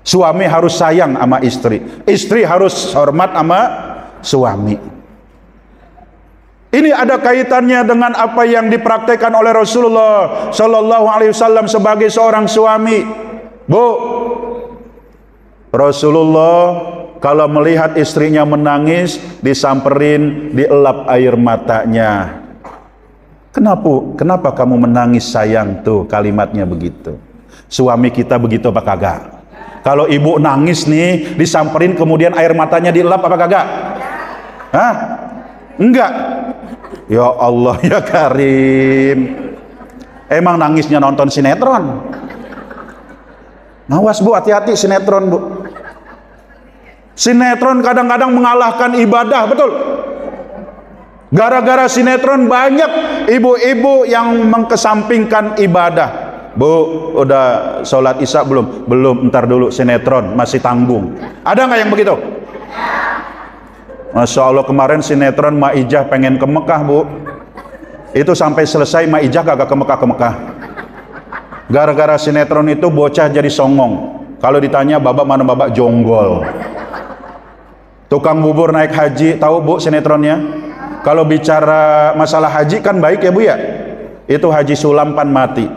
Suami harus sayang sama istri, istri harus hormat sama suami. Ini ada kaitannya dengan apa yang dipraktekkan oleh Rasulullah Shallallahu Alaihi Wasallam sebagai seorang suami. Bu, Rasulullah kalau melihat istrinya menangis, disamperin, dielap air matanya. Kenapa kamu menangis sayang? Tuh kalimatnya begitu. Suami kita begitu apa kagak? Kalau ibu nangis nih, disamperin kemudian air matanya dielap apa kagak? Hah? Enggak. Ya Allah ya Karim. Emang nangisnya nonton sinetron? Awas Bu, hati-hati sinetron Bu. Sinetron kadang-kadang mengalahkan ibadah, betul. Gara-gara sinetron banyak ibu-ibu yang mengkesampingkan ibadah. Bu, udah sholat isya belum? Belum, ntar dulu sinetron, masih tanggung. Ada nggak yang begitu? Masya Allah, kemarin sinetron Maijah pengen ke Mekah Bu. Itu sampai selesai Maijah kagak ke Mekah. Gara-gara sinetron itu bocah jadi songong. Kalau ditanya babak mana babak, jonggol. Tukang bubur naik haji, tahu Bu sinetronnya? Kalau bicara masalah haji kan baik ya Bu ya? Itu Haji Sulam pan mati.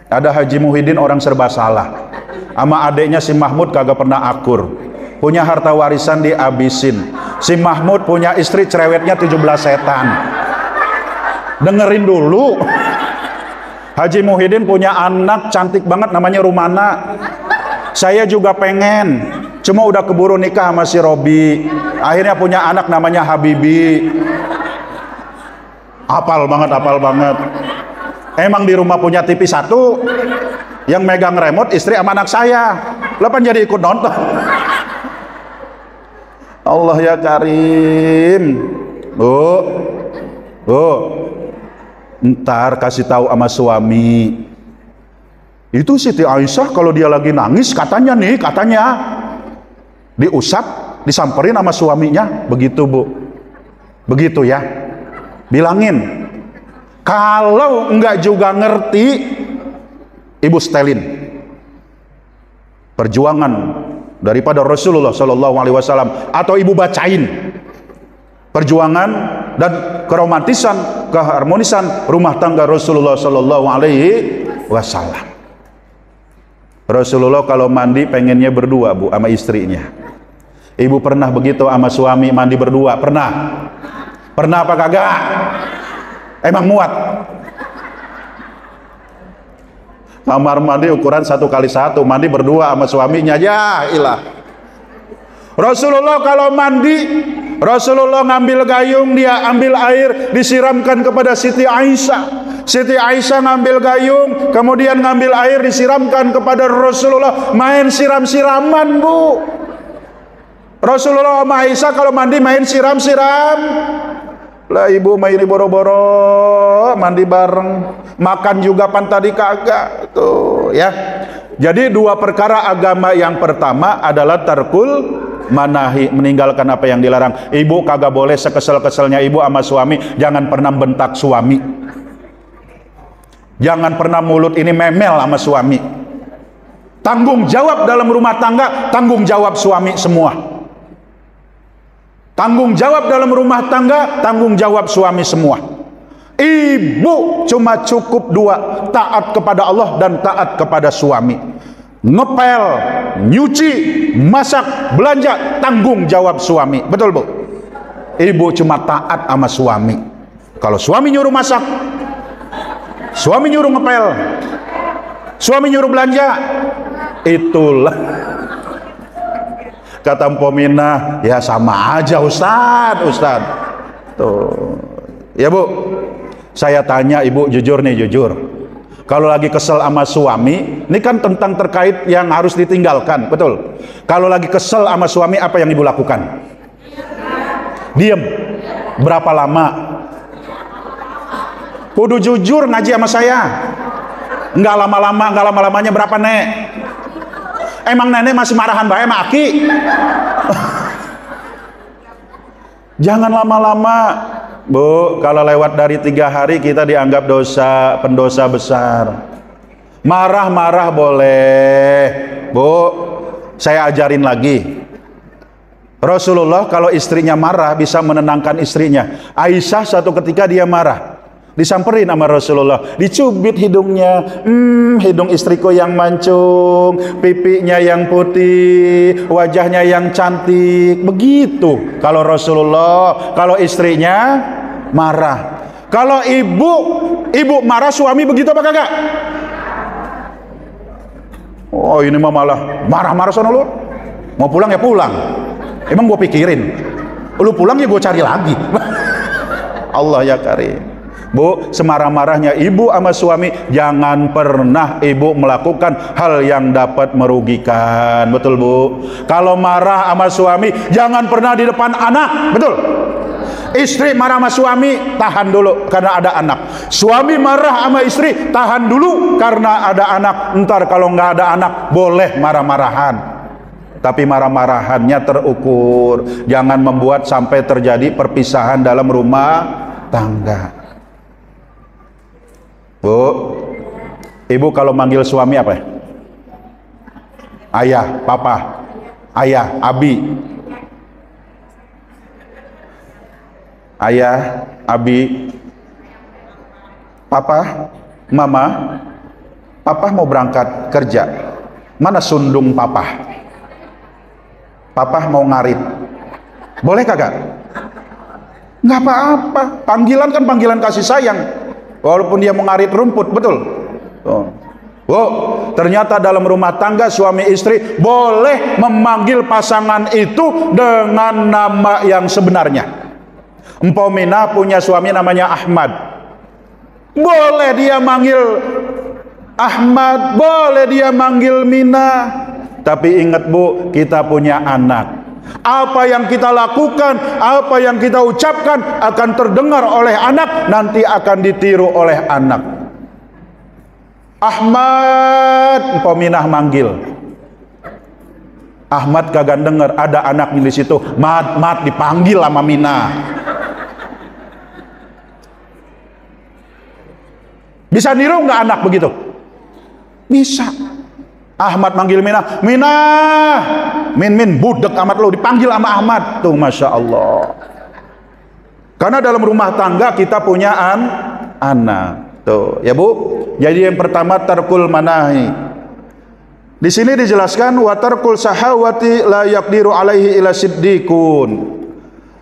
Ada Haji Muhyiddin orang serba salah. Sama adeknya si Mahmud kagak pernah akur. Punya harta warisan dihabisin. Si Mahmud punya istri cerewetnya 17 setan. Dengerin dulu. Haji Muhyiddin punya anak cantik banget namanya Rumana. Saya juga pengen, cuma udah keburu nikah sama si Robi. Akhirnya punya anak namanya Habibi. Apal banget. Emang di rumah punya TV satu, yang megang remote istri sama anak saya. Lepas jadi ikut nonton. Allah ya Karim. Bu, ntar kasih tahu sama suami. Itu Siti Aisyah kalau dia lagi nangis katanya diusap, disamperin sama suaminya. Begitu Bu, begitu ya. Bilangin, kalau enggak juga ngerti, ibu setelin. Perjuangan daripada Rasulullah Shallallahu Alaihi Wasallam, atau ibu bacain perjuangan dan keromantisan, keharmonisan rumah tangga Rasulullah Shallallahu Alaihi Wasallam. Rasulullah kalau mandi pengennya berdua Bu sama istrinya. Ibu pernah begitu sama suami mandi berdua? Pernah? Pernah apa kagak? Emang muat? Kamar mandi ukuran 1x1, mandi berdua sama suaminya, ya ilah. Rasulullah kalau mandi, Rasulullah ngambil gayung, dia ambil air, disiramkan kepada Siti Aisyah. Siti Aisyah ngambil gayung, kemudian ngambil air, disiramkan kepada Rasulullah. Main siram-siraman Bu. Rasulullah sama Aisyah kalau mandi main siram-siram. Lah ibu main boro-boro mandi bareng, makan juga pan tadi kagak tuh ya. Jadi dua perkara agama, yang pertama adalah tarkul manahi, meninggalkan apa yang dilarang. Ibu kagak boleh sekesel-keselnya ibu sama suami, jangan pernah bentak suami. Jangan pernah mulut ini memel sama suami. Tanggung jawab dalam rumah tangga, tanggung jawab suami semua. Tanggung jawab dalam rumah tangga, tanggung jawab suami semua. Ibu cuma cukup dua, taat kepada Allah dan taat kepada suami. Ngepel, nyuci, masak, belanja, tanggung jawab suami. Betul Bu? Ibu cuma taat sama suami. Kalau suami nyuruh masak, suami nyuruh ngepel, suami nyuruh belanja, itulah kata Mpomina, ya sama aja Ustadz. Tuh. Ya Bu, saya tanya Ibu jujur nih, jujur. Kalau lagi kesel sama suami, ini kan tentang terkait yang harus ditinggalkan, betul? Kalau lagi kesel sama suami, apa yang Ibu lakukan? Diem. Berapa lama? Kudu jujur ngaji sama saya. Nggak lama-lamanya berapa, Nek? Emang nenek masih marahan bae sama Aki? Jangan lama-lama. Bu, kalau lewat dari 3 hari kita dianggap pendosa besar. Marah-marah boleh. Bu, saya ajarin lagi. Rasulullah kalau istrinya marah bisa menenangkan istrinya. Aisyah satu ketika dia marah, disamperin sama Rasulullah, dicubit hidungnya. Hidung istriku yang mancung, pipinya yang putih, wajahnya yang cantik. Begitu kalau Rasulullah, kalau istrinya marah. Kalau ibu marah, suami begitu apa kagak? Oh, ini mah malah marah-marah sono lu. Mau pulang ya pulang. Emang gue pikirin, lu pulang ya gue cari lagi. Allah ya karim. Bu, semarah-marahnya ibu sama suami, jangan pernah ibu melakukan hal yang dapat merugikan. Betul Bu? Kalau marah sama suami, jangan pernah di depan anak. Betul? Istri marah sama suami, tahan dulu karena ada anak. Suami marah sama istri, tahan dulu karena ada anak. Ntar kalau nggak ada anak, boleh marah-marahan. Tapi marah-marahannya terukur. Jangan membuat sampai terjadi perpisahan dalam rumah tangga. Bu, ibu kalau manggil suami apa? Ayah, papa, ayah, abi. Ayah, abi, papa, mama. Papa mau berangkat kerja. Mana sundung papa? Papa mau ngarit. Boleh kagak? Nggak apa-apa. Panggilan kan panggilan kasih sayang. Walaupun dia mau ngarit rumput, betul? Oh, ternyata dalam rumah tangga suami istri boleh memanggil pasangan itu dengan nama yang sebenarnya. Mpomina punya suami namanya Ahmad. Boleh dia manggil Ahmad, boleh dia manggil Mina. Tapi ingat Bu, kita punya anak. Apa yang kita lakukan, apa yang kita ucapkan akan terdengar oleh anak, nanti akan ditiru oleh anak. Ahmad, Pominah manggil. Ahmad kagak denger, ada anaknya di situ. Mat dipanggil sama Mina. Bisa niru nggak anak begitu? Bisa. Ahmad manggil Mina, Min, budek amat lo, dipanggil sama Ahmad. Tuh, Masya Allah. Karena dalam rumah tangga kita punya anak. Tuh, ya Bu. Jadi yang pertama tarkul manahi. Di sini dijelaskan wa tarkul sahawati la yaqdiru alaihi ila siddiqun.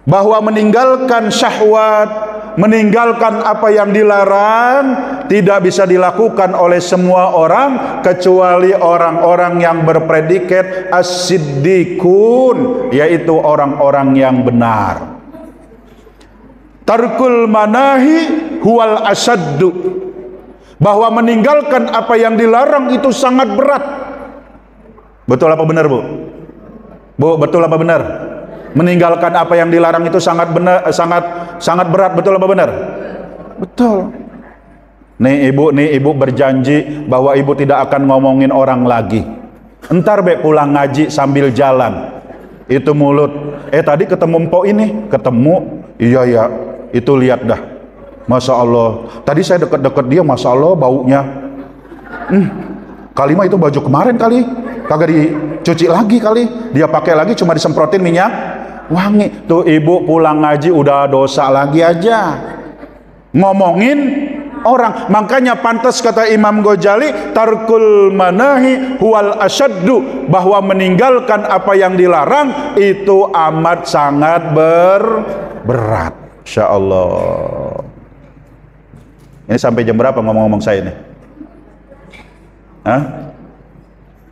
Bahwa meninggalkan syahwat, meninggalkan apa yang dilarang tidak bisa dilakukan oleh semua orang kecuali orang-orang yang berpredikat as-siddiqun, yaitu orang-orang yang benar. Tarkul manahi huwal asaddu, bahwa meninggalkan apa yang dilarang itu sangat berat. Betul apa benar Bu? Bu, betul apa benar? Meninggalkan apa yang dilarang itu sangat berat. Betul apa benar? Betul. Nih ibu berjanji bahwa ibu tidak akan ngomongin orang lagi. Entar be pulang ngaji sambil jalan, itu mulut, tadi ketemu mpok ini, ketemu, iya ya, itu lihat dah, Masya Allah, tadi saya deket-deket dia, Masya Allah baunya, kali mah itu baju kemarin kali, kagak dicuci lagi kali, dia pakai lagi cuma disemprotin minyak wangi. Tuh ibu pulang ngaji udah dosa lagi aja. ngomongin orang. Makanya pantas kata Imam Ghazali, tarkul manahi huwal asyaddu, bahwa meninggalkan apa yang dilarang itu amat sangat berat. Insya Allah. Ini sampai jam berapa ngomong-ngomong saya ini? Hah?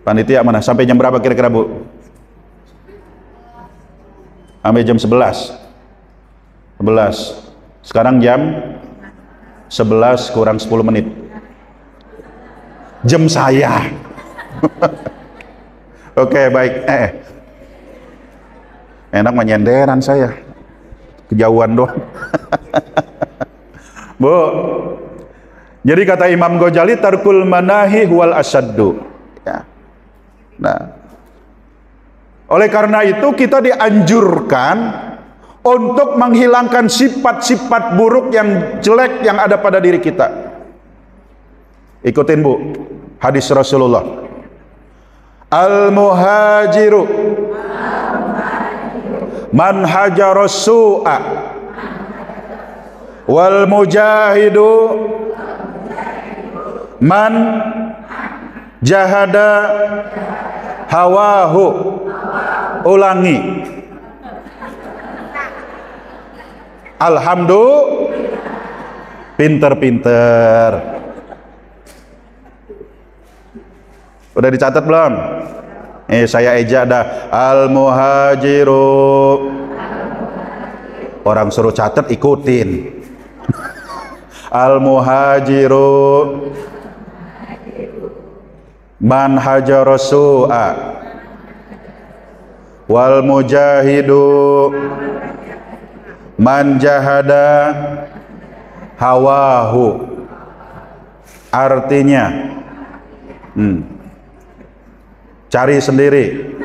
Panitia mana? Sampai jam berapa kira-kira, Bu? Sampai jam 11. Sekarang jam 11 kurang 10 menit. Jam saya. Oke, baik. Enak menyenderan saya. Kejauhan doang. Bu. Jadi kata Imam Ghazali, tarkul manahi huwal asyaddu. Ya. Nah, oleh karena itu kita dianjurkan untuk menghilangkan sifat-sifat buruk yang jelek yang ada pada diri kita. Ikutin, Bu, hadis Rasulullah. Al-muhajiru man hajara su'a wal mujahidu man jahada hawahu. Ulangi. Alhamdulillah. Pinter-pinter. Udah dicatat belum? Saya eja dah. Al-muhajiru. Orang suruh catat, ikutin. Al-muhajiru man hajara su'a wal mujahidu man jahada hawahu. Artinya cari sendiri.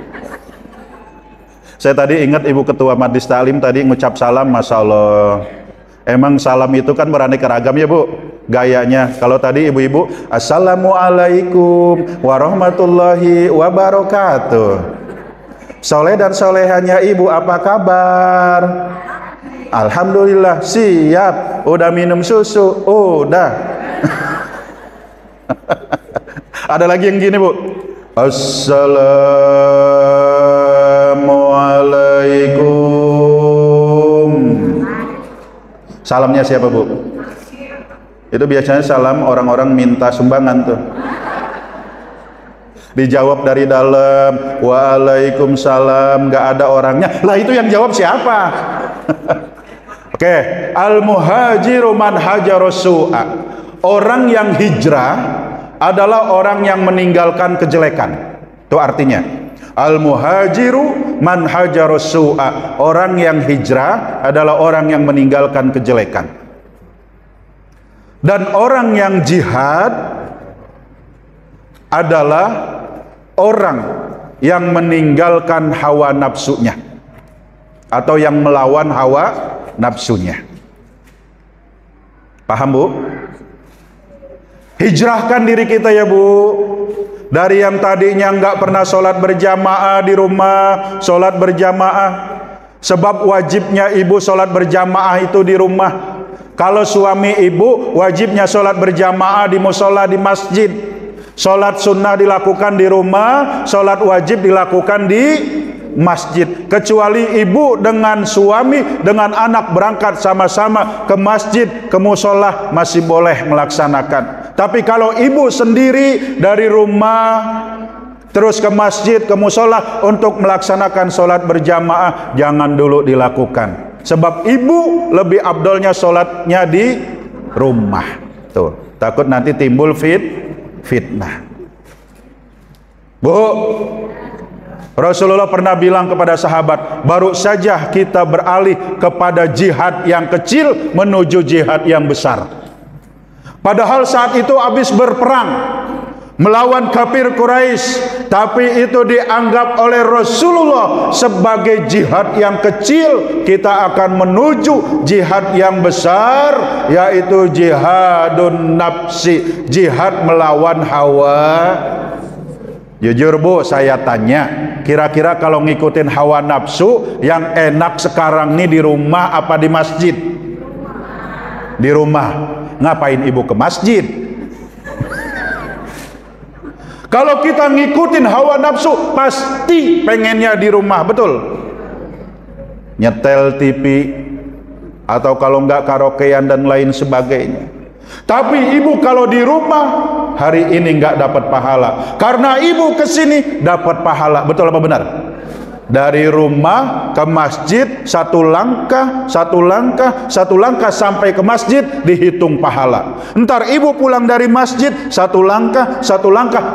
Saya tadi ingat Ibu Ketua Majlis Taklim tadi ngucap salam, Masya Allah. Emang salam itu kan beraneka ragam ya, Bu, gayanya. Kalau tadi ibu-ibu, Assalamualaikum warahmatullahi wabarakatuh. Soleh dan solehannya ibu apa kabar? Alhamdulillah, siap. Udah minum susu? Udah. Ada lagi yang gini, Bu. Assalamualaikum. Salamnya siapa, Bu? Itu biasanya salam orang-orang minta sumbangan tuh. Dijawab dari dalam, waalaikumsalam, nggak ada orangnya. Lah itu yang jawab siapa? Oke, al-muhajiru man hajara su'a. Orang yang hijrah adalah orang yang meninggalkan kejelekan. Itu artinya. Al-muhajiru man hajara su'a. Orang yang hijrah adalah orang yang meninggalkan kejelekan. Dan orang yang jihad adalah orang yang meninggalkan hawa nafsunya atau yang melawan hawa nafsunya. Paham, Bu? Hijrahkan diri kita ya, Bu. Dari yang tadinya nggak pernah sholat berjamaah di rumah, sholat berjamaah. Sebab wajibnya ibu sholat berjamaah itu di rumah. Kalau suami ibu wajibnya sholat berjamaah di musola, di masjid. Sholat sunnah dilakukan di rumah, sholat wajib dilakukan di masjid. Kecuali ibu dengan suami, dengan anak berangkat sama-sama ke masjid, ke musola, masih boleh melaksanakan. Tapi kalau ibu sendiri dari rumah terus ke masjid, ke musola untuk melaksanakan sholat berjamaah, jangan dulu dilakukan. Sebab ibu lebih afdolnya sholatnya di rumah. Tuh, takut nanti timbul fitnah. Bu, Rasulullah pernah bilang kepada sahabat, baru saja kita beralih kepada jihad yang kecil menuju jihad yang besar. Padahal saat itu habis berperang melawan kafir Quraisy, tapi itu dianggap oleh Rasulullah sebagai jihad yang kecil. Kita akan menuju jihad yang besar, yaitu jihadun nafsi, jihad melawan hawa. Jujur, Bu, saya tanya, kira-kira kalau ngikutin hawa nafsu yang enak sekarang nih di rumah apa di masjid? di rumah. Ngapain ibu ke masjid? Kalau kita ngikutin hawa nafsu, pasti pengennya di rumah, betul? Nyetel TV, atau kalau enggak karaokean dan lain sebagainya. Tapi ibu kalau di rumah, hari ini enggak dapat pahala. Karena ibu kesini dapat pahala, betul apa benar? Dari rumah ke masjid, satu langkah sampai ke masjid dihitung pahala. Ntar ibu pulang dari masjid, satu langkah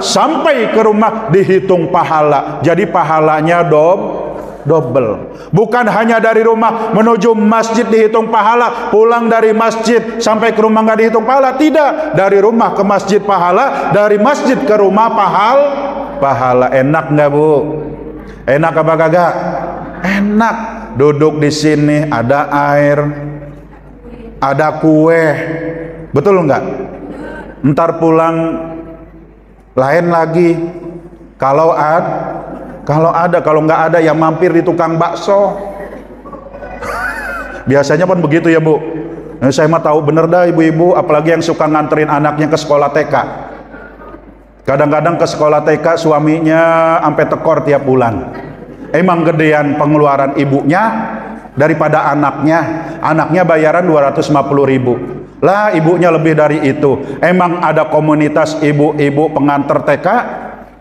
sampai ke rumah dihitung pahala. Jadi pahalanya double. Bukan hanya dari rumah menuju masjid dihitung pahala, pulang dari masjid sampai ke rumah nggak dihitung pahala. Tidak, dari rumah ke masjid pahala, dari masjid ke rumah pahala. Enak nggak bu? Enak apa kagak? Enak. Duduk di sini ada air, ada kue, betul nggak? Ntar pulang lain lagi. Kalau nggak ada ya mampir di tukang bakso. Biasanya kan begitu ya bu. Saya mah tahu bener dah ibu-ibu, apalagi yang suka nganterin anaknya ke sekolah TK. Kadang-kadang ke sekolah TK suaminya sampai tekor tiap bulan. Emang gedean pengeluaran ibunya daripada anaknya. Anaknya bayaran 250.000. Lah ibunya lebih dari itu. Emang ada komunitas ibu-ibu pengantar TK,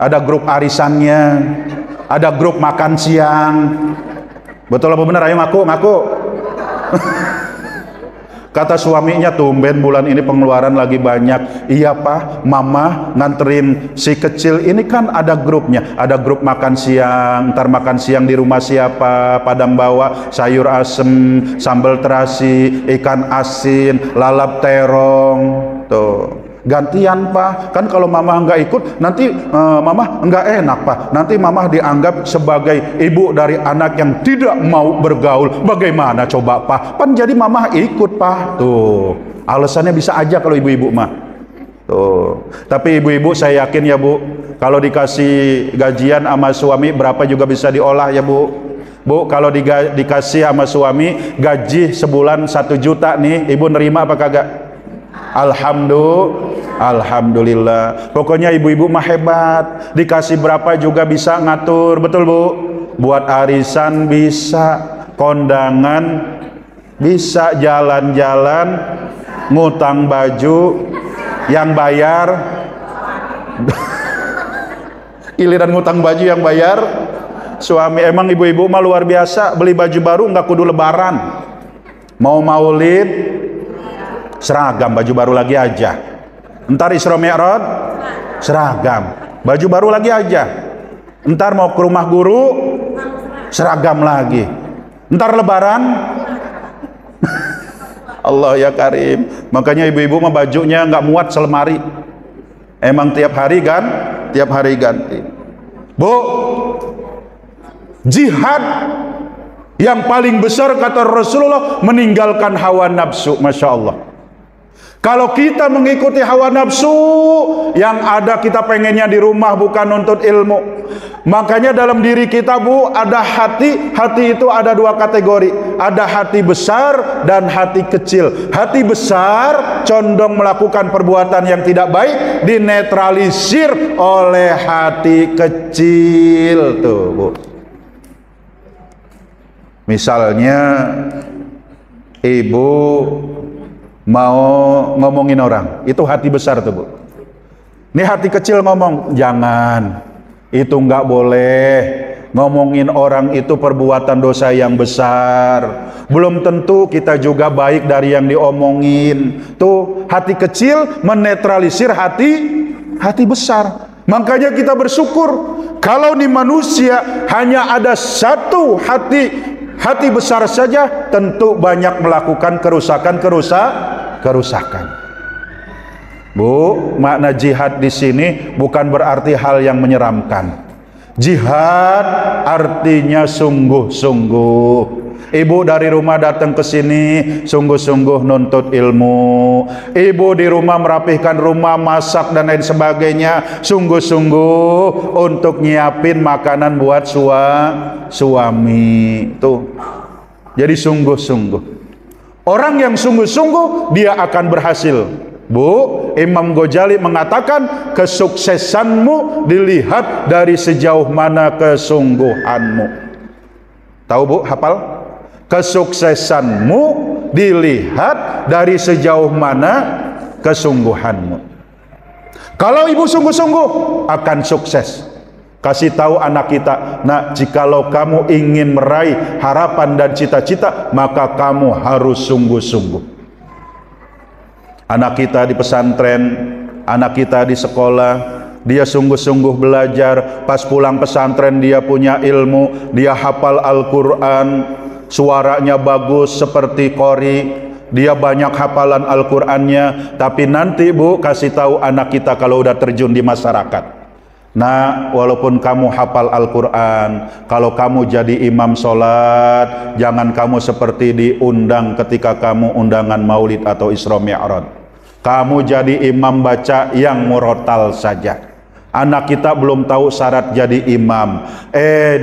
ada grup arisannya, ada grup makan siang. Betul apa benar? Ayo ngaku. Kata suaminya, tumben bulan ini pengeluaran lagi banyak. Iya pak, mama nganterin si kecil ini kan ada grupnya. Ada grup makan siang. Ntar makan siang di rumah siapa? Padang bawa sayur asem, sambal terasi, ikan asin, lalap terong. Tuh, gantian pak. Kan kalau mama nggak ikut, nanti mama nggak enak pak. Nanti mama dianggap sebagai ibu dari anak yang tidak mau bergaul. Bagaimana coba pak? Pan jadi mama ikut pak. Tuh, alasannya bisa aja kalau ibu-ibu mah. Tuh, tapi ibu-ibu saya yakin ya bu, kalau dikasih gajian sama suami berapa juga bisa diolah ya bu. Bu, kalau dikasih sama suami gaji sebulan 1 juta nih, ibu nerima apa kagak? Alhamdulillah. Pokoknya ibu-ibu mah hebat. Dikasih berapa juga bisa ngatur, betul bu? Buat arisan bisa, kondangan bisa, jalan-jalan, ngutang baju, yang bayar giliran ngutang baju yang bayar suami. Emang ibu-ibu mah luar biasa. Beli baju baru nggak kudu lebaran, mau maulid seragam, baju baru lagi aja. Ntar Isra Mi'raj seragam, baju baru lagi aja. Ntar mau ke rumah guru seragam lagi. Ntar lebaran Allah ya Karim. Makanya ibu-ibu mah bajunya nggak muat selemari. Emang tiap hari ganti. Bu, jihad yang paling besar kata Rasulullah meninggalkan hawa nafsu. Masya Allah. Kalau kita mengikuti hawa nafsu, yang ada kita pengennya di rumah bukan nuntut ilmu. Makanya dalam diri kita bu, ada hati. Hati itu ada 2 kategori. Ada hati besar dan hati kecil. Hati besar condong melakukan perbuatan yang tidak baik, dinetralisir oleh hati kecil. Tuh bu, misalnya ibu mau ngomongin orang, itu hati besar tuh bu. Ini hati kecil ngomong, jangan, itu nggak boleh. Ngomongin orang itu perbuatan dosa yang besar. Belum tentu kita juga baik dari yang diomongin. Tuh, hati kecil menetralisir hati besar. Makanya kita bersyukur kalau di manusia hanya ada satu hati besar saja, tentu banyak melakukan kerusakan. Bu, makna jihad di sini bukan berarti hal yang menyeramkan. Jihad artinya sungguh-sungguh. Ibu dari rumah datang ke sini sungguh-sungguh nuntut ilmu. Ibu di rumah merapihkan rumah, masak dan lain sebagainya, sungguh-sungguh untuk nyiapin makanan buat suami. Tuh. Jadi sungguh-sungguh. Orang yang sungguh-sungguh dia akan berhasil. Bu, Imam Ghazali mengatakan kesuksesanmu dilihat dari sejauh mana kesungguhanmu. Tahu Bu, hafal? Kesuksesanmu dilihat dari sejauh mana kesungguhanmu. Kalau ibu sungguh-sungguh akan sukses. Kasih tahu anak kita, nak, jikalau kamu ingin meraih harapan dan cita-cita, maka kamu harus sungguh-sungguh. Anak kita di pesantren, anak kita di sekolah, dia sungguh-sungguh belajar, pas pulang pesantren dia punya ilmu, dia hafal Al-Quran, suaranya bagus seperti qori, dia banyak hafalan Al-Qurannya, tapi nanti Bu, kasih tahu anak kita kalau udah terjun di masyarakat. Nah, walaupun kamu hafal Al-Quran, kalau kamu jadi imam sholat, jangan kamu seperti diundang ketika kamu undangan maulid atau Isra Mi'raj. Kamu jadi imam baca yang murotal saja. Anak kita belum tahu syarat jadi imam.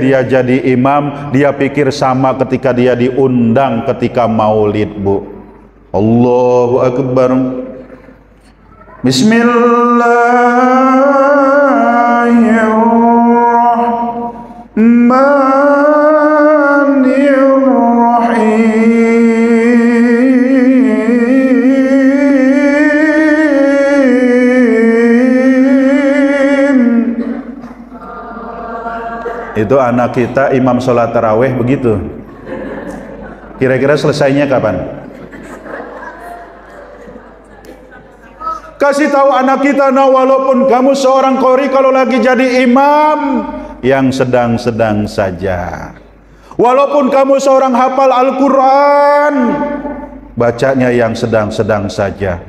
Dia jadi imam, dia pikir sama ketika dia diundang ketika maulid, Bu. Allahu Akbar. Itu anak kita imam sholat taraweh begitu. Kira-kira selesainya kapan? Kasih tahu anak kita, nah walaupun kamu seorang qori, kalau lagi jadi imam yang sedang-sedang saja. Walaupun kamu seorang hafal Al-Quran, bacanya yang sedang-sedang saja.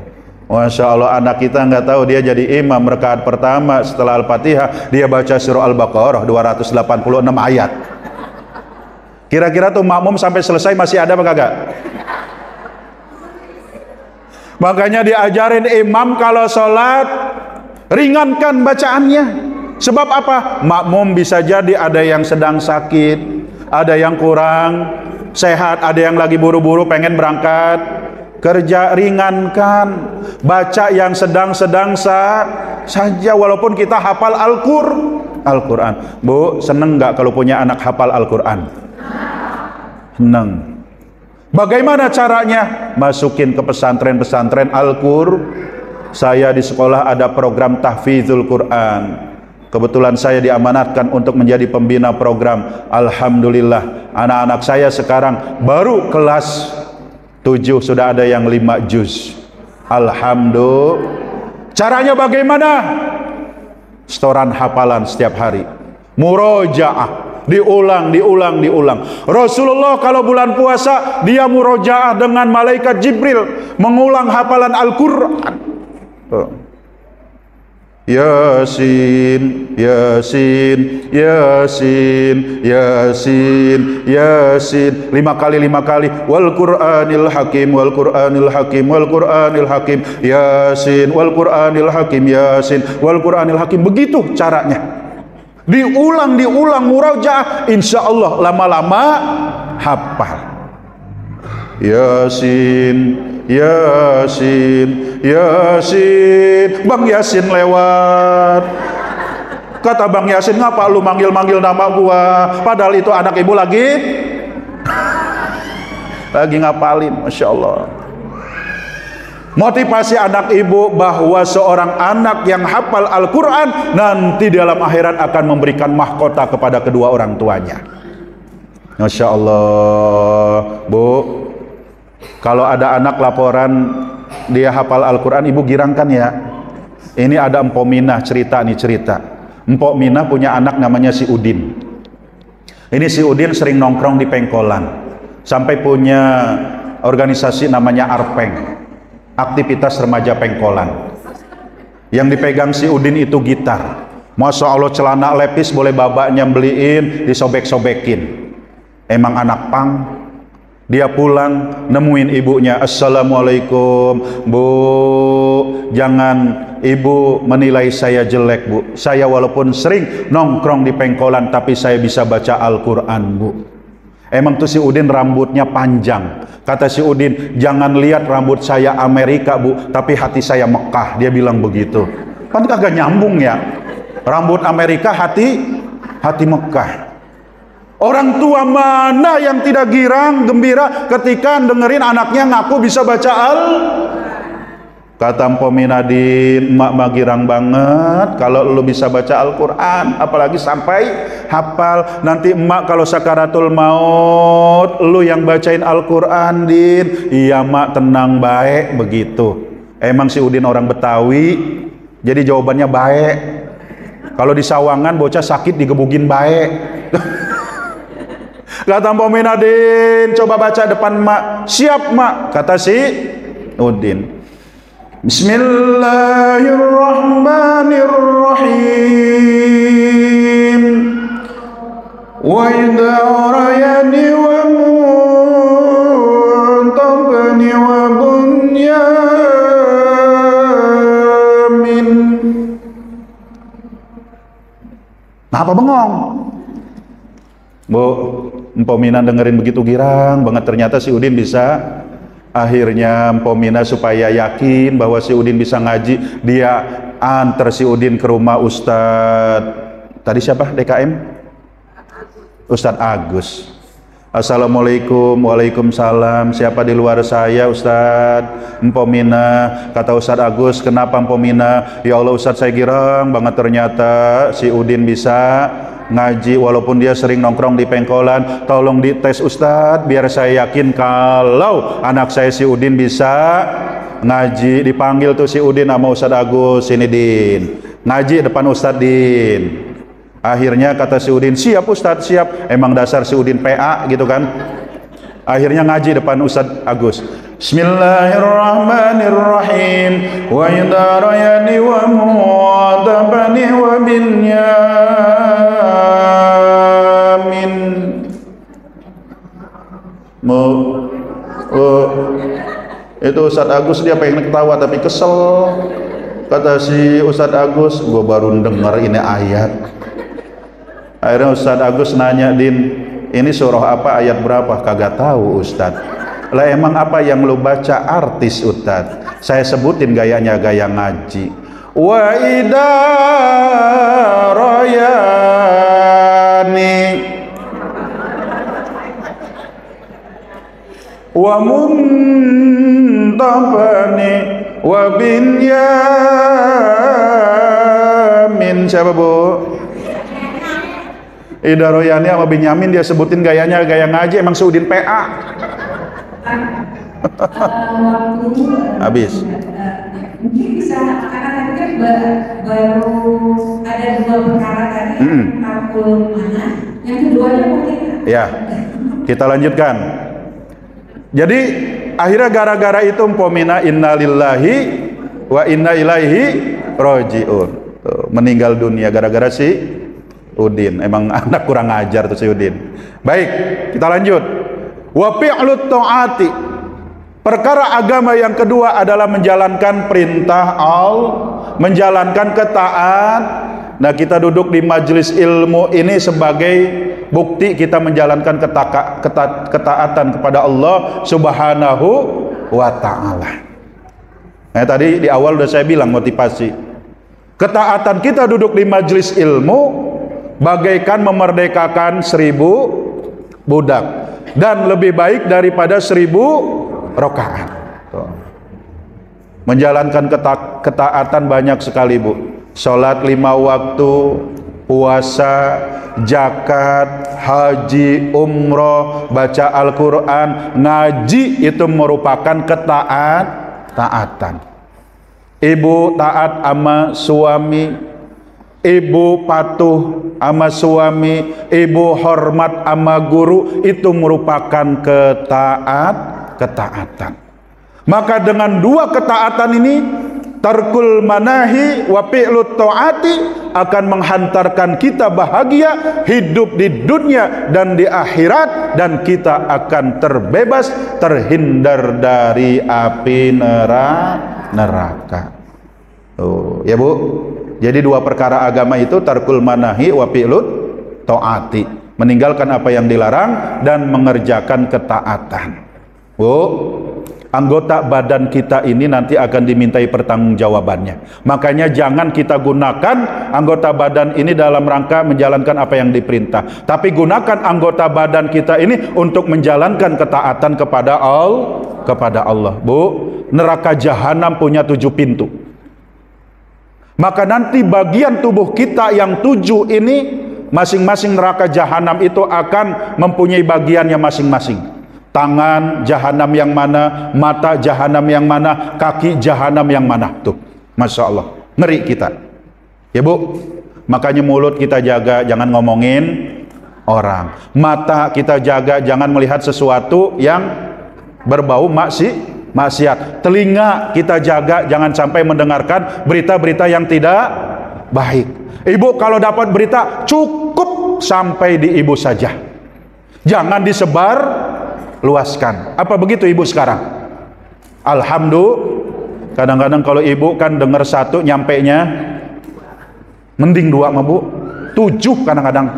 Masya Allah, anak kita nggak tahu dia jadi imam rakaat pertama setelah Al-Fatihah dia baca surah Al-Baqarah 286 ayat. Kira-kira tuh makmum sampai selesai masih ada apa kagak? Makanya diajarin imam kalau sholat ringankan bacaannya. Sebab apa? Makmum bisa jadi ada yang sedang sakit, ada yang kurang sehat, ada yang lagi buru-buru pengen berangkat kerja. Ringankan, baca yang sedang-sedang saja, walaupun kita hafal Al-Quran. Bu, seneng nggak kalau punya anak hafal Al-Quran? Seneng. Bagaimana caranya? Masukin ke pesantren-pesantren Al-Qur'an. Saya di sekolah ada program tahfidzul Quran. Kebetulan saya diamanatkan untuk menjadi pembina program. Alhamdulillah, anak-anak saya sekarang baru kelas 7 sudah ada yang 5 juz. Alhamdulillah. Caranya bagaimana? Setoran hafalan setiap hari, murojaah, diulang. Rasulullah kalau bulan puasa dia murojaah dengan malaikat Jibril, mengulang hafalan Al-Quran. Yasin, Yasin, Yasin, Yasin, Yasin, 5 kali. Wal Qur'anil Hakim, Wal Qur'anil Hakim, Wal Qur'anil Hakim, Yasin, Wal Qur'anil Hakim, Yasin, Wal Qur'anil Hakim. Begitu caranya. Diulang murojaah, insya Allah lama-lama hafal. Yasin, Yasin, Yasin. Bang Yasin lewat. Kata Bang Yasin, ngapa lu manggil-manggil nama gua? Padahal itu anak ibu lagi ngapalin. Masya Allah. Motivasi anak ibu bahwa seorang anak yang hafal Al-Quran nanti dalam akhirat akan memberikan mahkota kepada kedua orang tuanya. Masya Allah. Bu, kalau ada anak laporan dia hafal Al-Quran, ibu girangkan ya. Ini ada Mpok Minah cerita. Mpok Minah punya anak namanya si Udin. Ini si Udin sering nongkrong di pengkolan, sampai punya organisasi namanya Arpeng, aktivitas remaja pengkolan. Yang dipegang si Udin itu gitar. Masya Allah, celana lepis boleh babaknya beliin, disobek-sobekin. Emang anak pang. Dia pulang nemuin ibunya, Assalamualaikum Bu, jangan ibu menilai saya jelek Bu, saya walaupun sering nongkrong di pengkolan tapi saya bisa baca Al-Quran Bu. Emang tuh si Udin rambutnya panjang. Kata si Udin, jangan lihat rambut saya Amerika bu, tapi hati saya Mekah. Dia bilang begitu. Kan kagak nyambung ya. Rambut Amerika, hati Mekah. Orang tua mana yang tidak girang, gembira ketika dengerin anaknya ngaku bisa baca Kata Mpo Minadin, emak mah girang banget kalau lu bisa baca Al-Quran, apalagi sampai hafal. Nanti emak kalau sakaratul maut, lu yang bacain Al-Quran, Din. Iya mak, tenang, baik, begitu. Emang si Udin orang Betawi, jadi jawabannya baik. Kalau di Sawangan bocah sakit digebugin baik. Kata Mpo Minadin, coba baca depan mak. Siap mak, kata si Udin. Bismillahirrahmanirrahim. Wa idza rayani wa muntabani wa bunyamin. Nah, apa bengong? Bu, Mpo Mina dengerin begitu girang banget, ternyata si Udin bisa. Akhirnya Mpo Mina supaya yakin bahwa si Udin bisa ngaji, dia antar si Udin ke rumah Ustadz tadi siapa DKM? Ustadz Agus. Assalamualaikum. Waalaikumsalam. Siapa di luar saya Ustadz? Mpo Mina. Kata Ustadz Agus, kenapa Mpo Mina? Ya Allah Ustadz, saya girang banget ternyata si Udin bisa ngaji walaupun dia sering nongkrong di pengkolan. Tolong dites Ustadz biar saya yakin kalau anak saya si Udin bisa ngaji. Dipanggil tuh si Udin sama Ustadz Agus, sini Din, ngaji depan Ustadz Din. Akhirnya kata si Udin, siap Ustadz, siap. Emang dasar si Udin PA gitu kan. Akhirnya ngaji depan Ustadz Agus. Bismillahirrahmanirrahim. Wa idza rayani wa mu'adabani wa binyamin. Itu Ustadz Agus, dia pengen ketawa tapi kesel. Kata si Ustadz Agus, gua baru denger ini ayat. Akhirnya Ustadz Agus nanya, Din, ini surah apa, ayat berapa? Kagak tahu Ustadz. Lah emang apa yang lu baca artis Ustadz? Saya sebutin gayanya gaya ngaji. Wa idza rayani wa muntabani wa binyamin. Siapa bu? Ida Royani sama Binyamin dia sebutin gayanya gaya ngaji. Emang Sudin PA. Habis. Mungkin bisa, karena tadi kan baru ada dua perkara tadi, makul mana, yang keduanya mungkin. Ya, kita lanjutkan. Jadi akhirnya gara-gara itu Mpo Mina innalillahi wa inna ilaihi rajiun. Meninggal dunia gara-gara si Udin. Emang anak kurang ajar tuh si Udin. Baik, kita lanjut. Wa fi'lut ta'ati. Perkara agama yang kedua adalah menjalankan perintah Allah, menjalankan ketaat. Nah, kita duduk di majelis ilmu ini sebagai bukti kita menjalankan ketaatan kepada Allah Subhanahu wa ta'ala. Nah, tadi di awal udah saya bilang motivasi. Ketaatan kita duduk di majelis ilmu bagaikan memerdekakan 1000 budak dan lebih baik daripada 1000 rakaat. Menjalankan ketaatan banyak sekali bu. Sholat 5 waktu, puasa, zakat, haji, umroh, baca Al-Quran, ngaji, itu merupakan ketaatan. Ibu taat sama suami, ibu patuh sama suami, ibu hormat sama guru, itu merupakan ketaatan. Maka dengan dua ketaatan ini, tarkul manahi wa fi'lut ta'ati akan menghantarkan kita bahagia hidup di dunia dan di akhirat, dan kita akan terbebas, terhindar dari api neraka. Oh, ya bu. Jadi dua perkara agama itu tarkul manahi wa fi'lut ta'ati. meninggalkan apa yang dilarang dan mengerjakan ketaatan. Anggota badan kita ini nanti akan dimintai pertanggungjawabannya. Makanya jangan kita gunakan anggota badan ini dalam rangka menjalankan apa yang diperintah, tapi gunakan anggota badan kita ini untuk menjalankan ketaatan kepada Allah. Neraka jahanam punya 7 pintu. Maka nanti bagian tubuh kita yang 7 ini, masing-masing neraka jahanam itu akan mempunyai bagiannya masing-masing. Tangan jahanam yang mana, mata jahanam yang mana, kaki jahanam yang mana. Tuh, Masya Allah, ngeri kita ya Bu. Makanya mulut kita jaga, jangan ngomongin orang. Mata kita jaga, jangan melihat sesuatu yang berbau maksiat. Telinga kita jaga, jangan sampai mendengarkan berita-berita yang tidak baik. Ibu kalau dapat berita, cukup sampai di ibu saja, jangan disebar luaskan. Apa begitu ibu sekarang? Alhamdulillah. Kadang-kadang kalau ibu kan dengar 1, nyampenya mending 2 mah Bu. 7 kadang-kadang.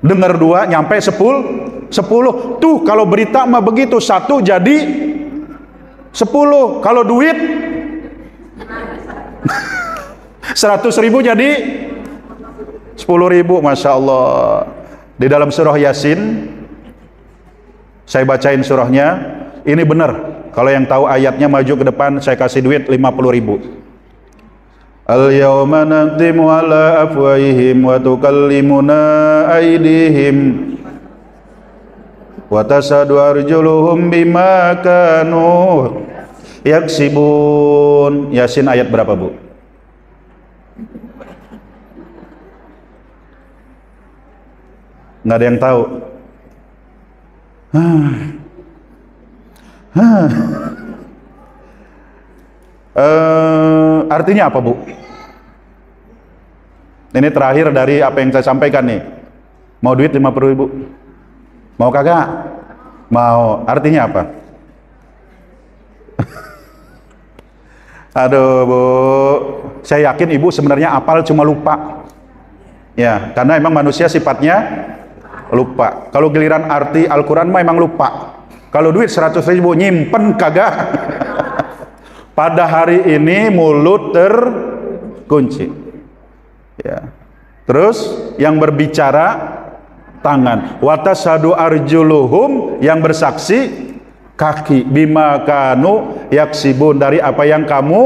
Dengar 2, nyampe 10. Tuh kalau berita mah begitu, 1 jadi 10. Kalau duit 100.000 jadi 10.000. Masya Allah. Di dalam surah Yasin, saya bacain surahnya, ini benar. Kalau yang tahu ayatnya maju ke depan, saya kasih duit 50.000. Al-yawma nantimu ala afwahihim wa tukallimuna aydihim wa tasadu arjuluhum bima kanu yaksibun. Yasin ayat berapa Bu? Nggak ada yang tahu. Artinya apa Bu? Ini terakhir dari apa yang saya sampaikan nih. Mau duit 50.000? Mau kagak? Mau. Artinya apa? Aduh Bu, saya yakin ibu sebenarnya apal, cuma lupa. Ya, karena emang manusia sifatnya lupa. Kalau giliran arti Al-Quran memang lupa. Kalau duit 100.000 nyimpen kagak. Pada hari ini mulut terkunci ya. Terus yang berbicara tangan, watasadu arjuluhum, yang bersaksi kaki, bima kanu yaksibun, dari apa yang kamu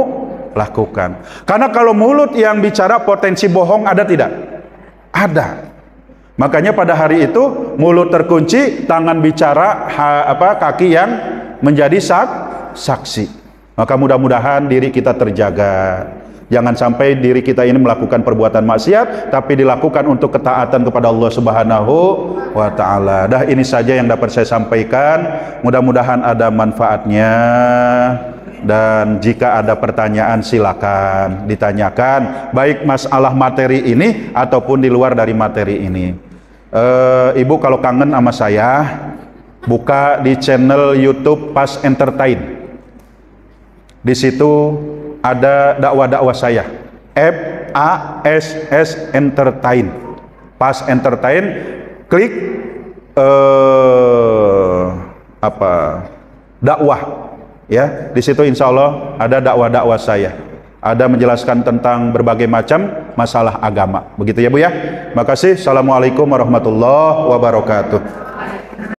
lakukan. Karena kalau mulut yang bicara, potensi bohong ada tidak? Ada. Makanya pada hari itu mulut terkunci, tangan bicara, kaki yang menjadi saksi. Maka mudah-mudahan diri kita terjaga. Jangan sampai diri kita ini melakukan perbuatan maksiat, tapi dilakukan untuk ketaatan kepada Allah Subhanahu wa Ta'ala. Dah, ini saja yang dapat saya sampaikan. Mudah-mudahan ada manfaatnya. Dan jika ada pertanyaan silakan ditanyakan, baik masalah materi ini ataupun di luar dari materi ini. Ibu kalau kangen sama saya, buka di channel YouTube Pas Entertain. Di situ ada dakwah-dakwah saya, PASS Entertain, Pas Entertain. Klik dakwah ya, di situ insya Allah ada dakwah-dakwah saya, ada menjelaskan tentang berbagai macam masalah agama. Begitu ya Bu ya. Makasih. Assalamualaikum warahmatullahi wabarakatuh.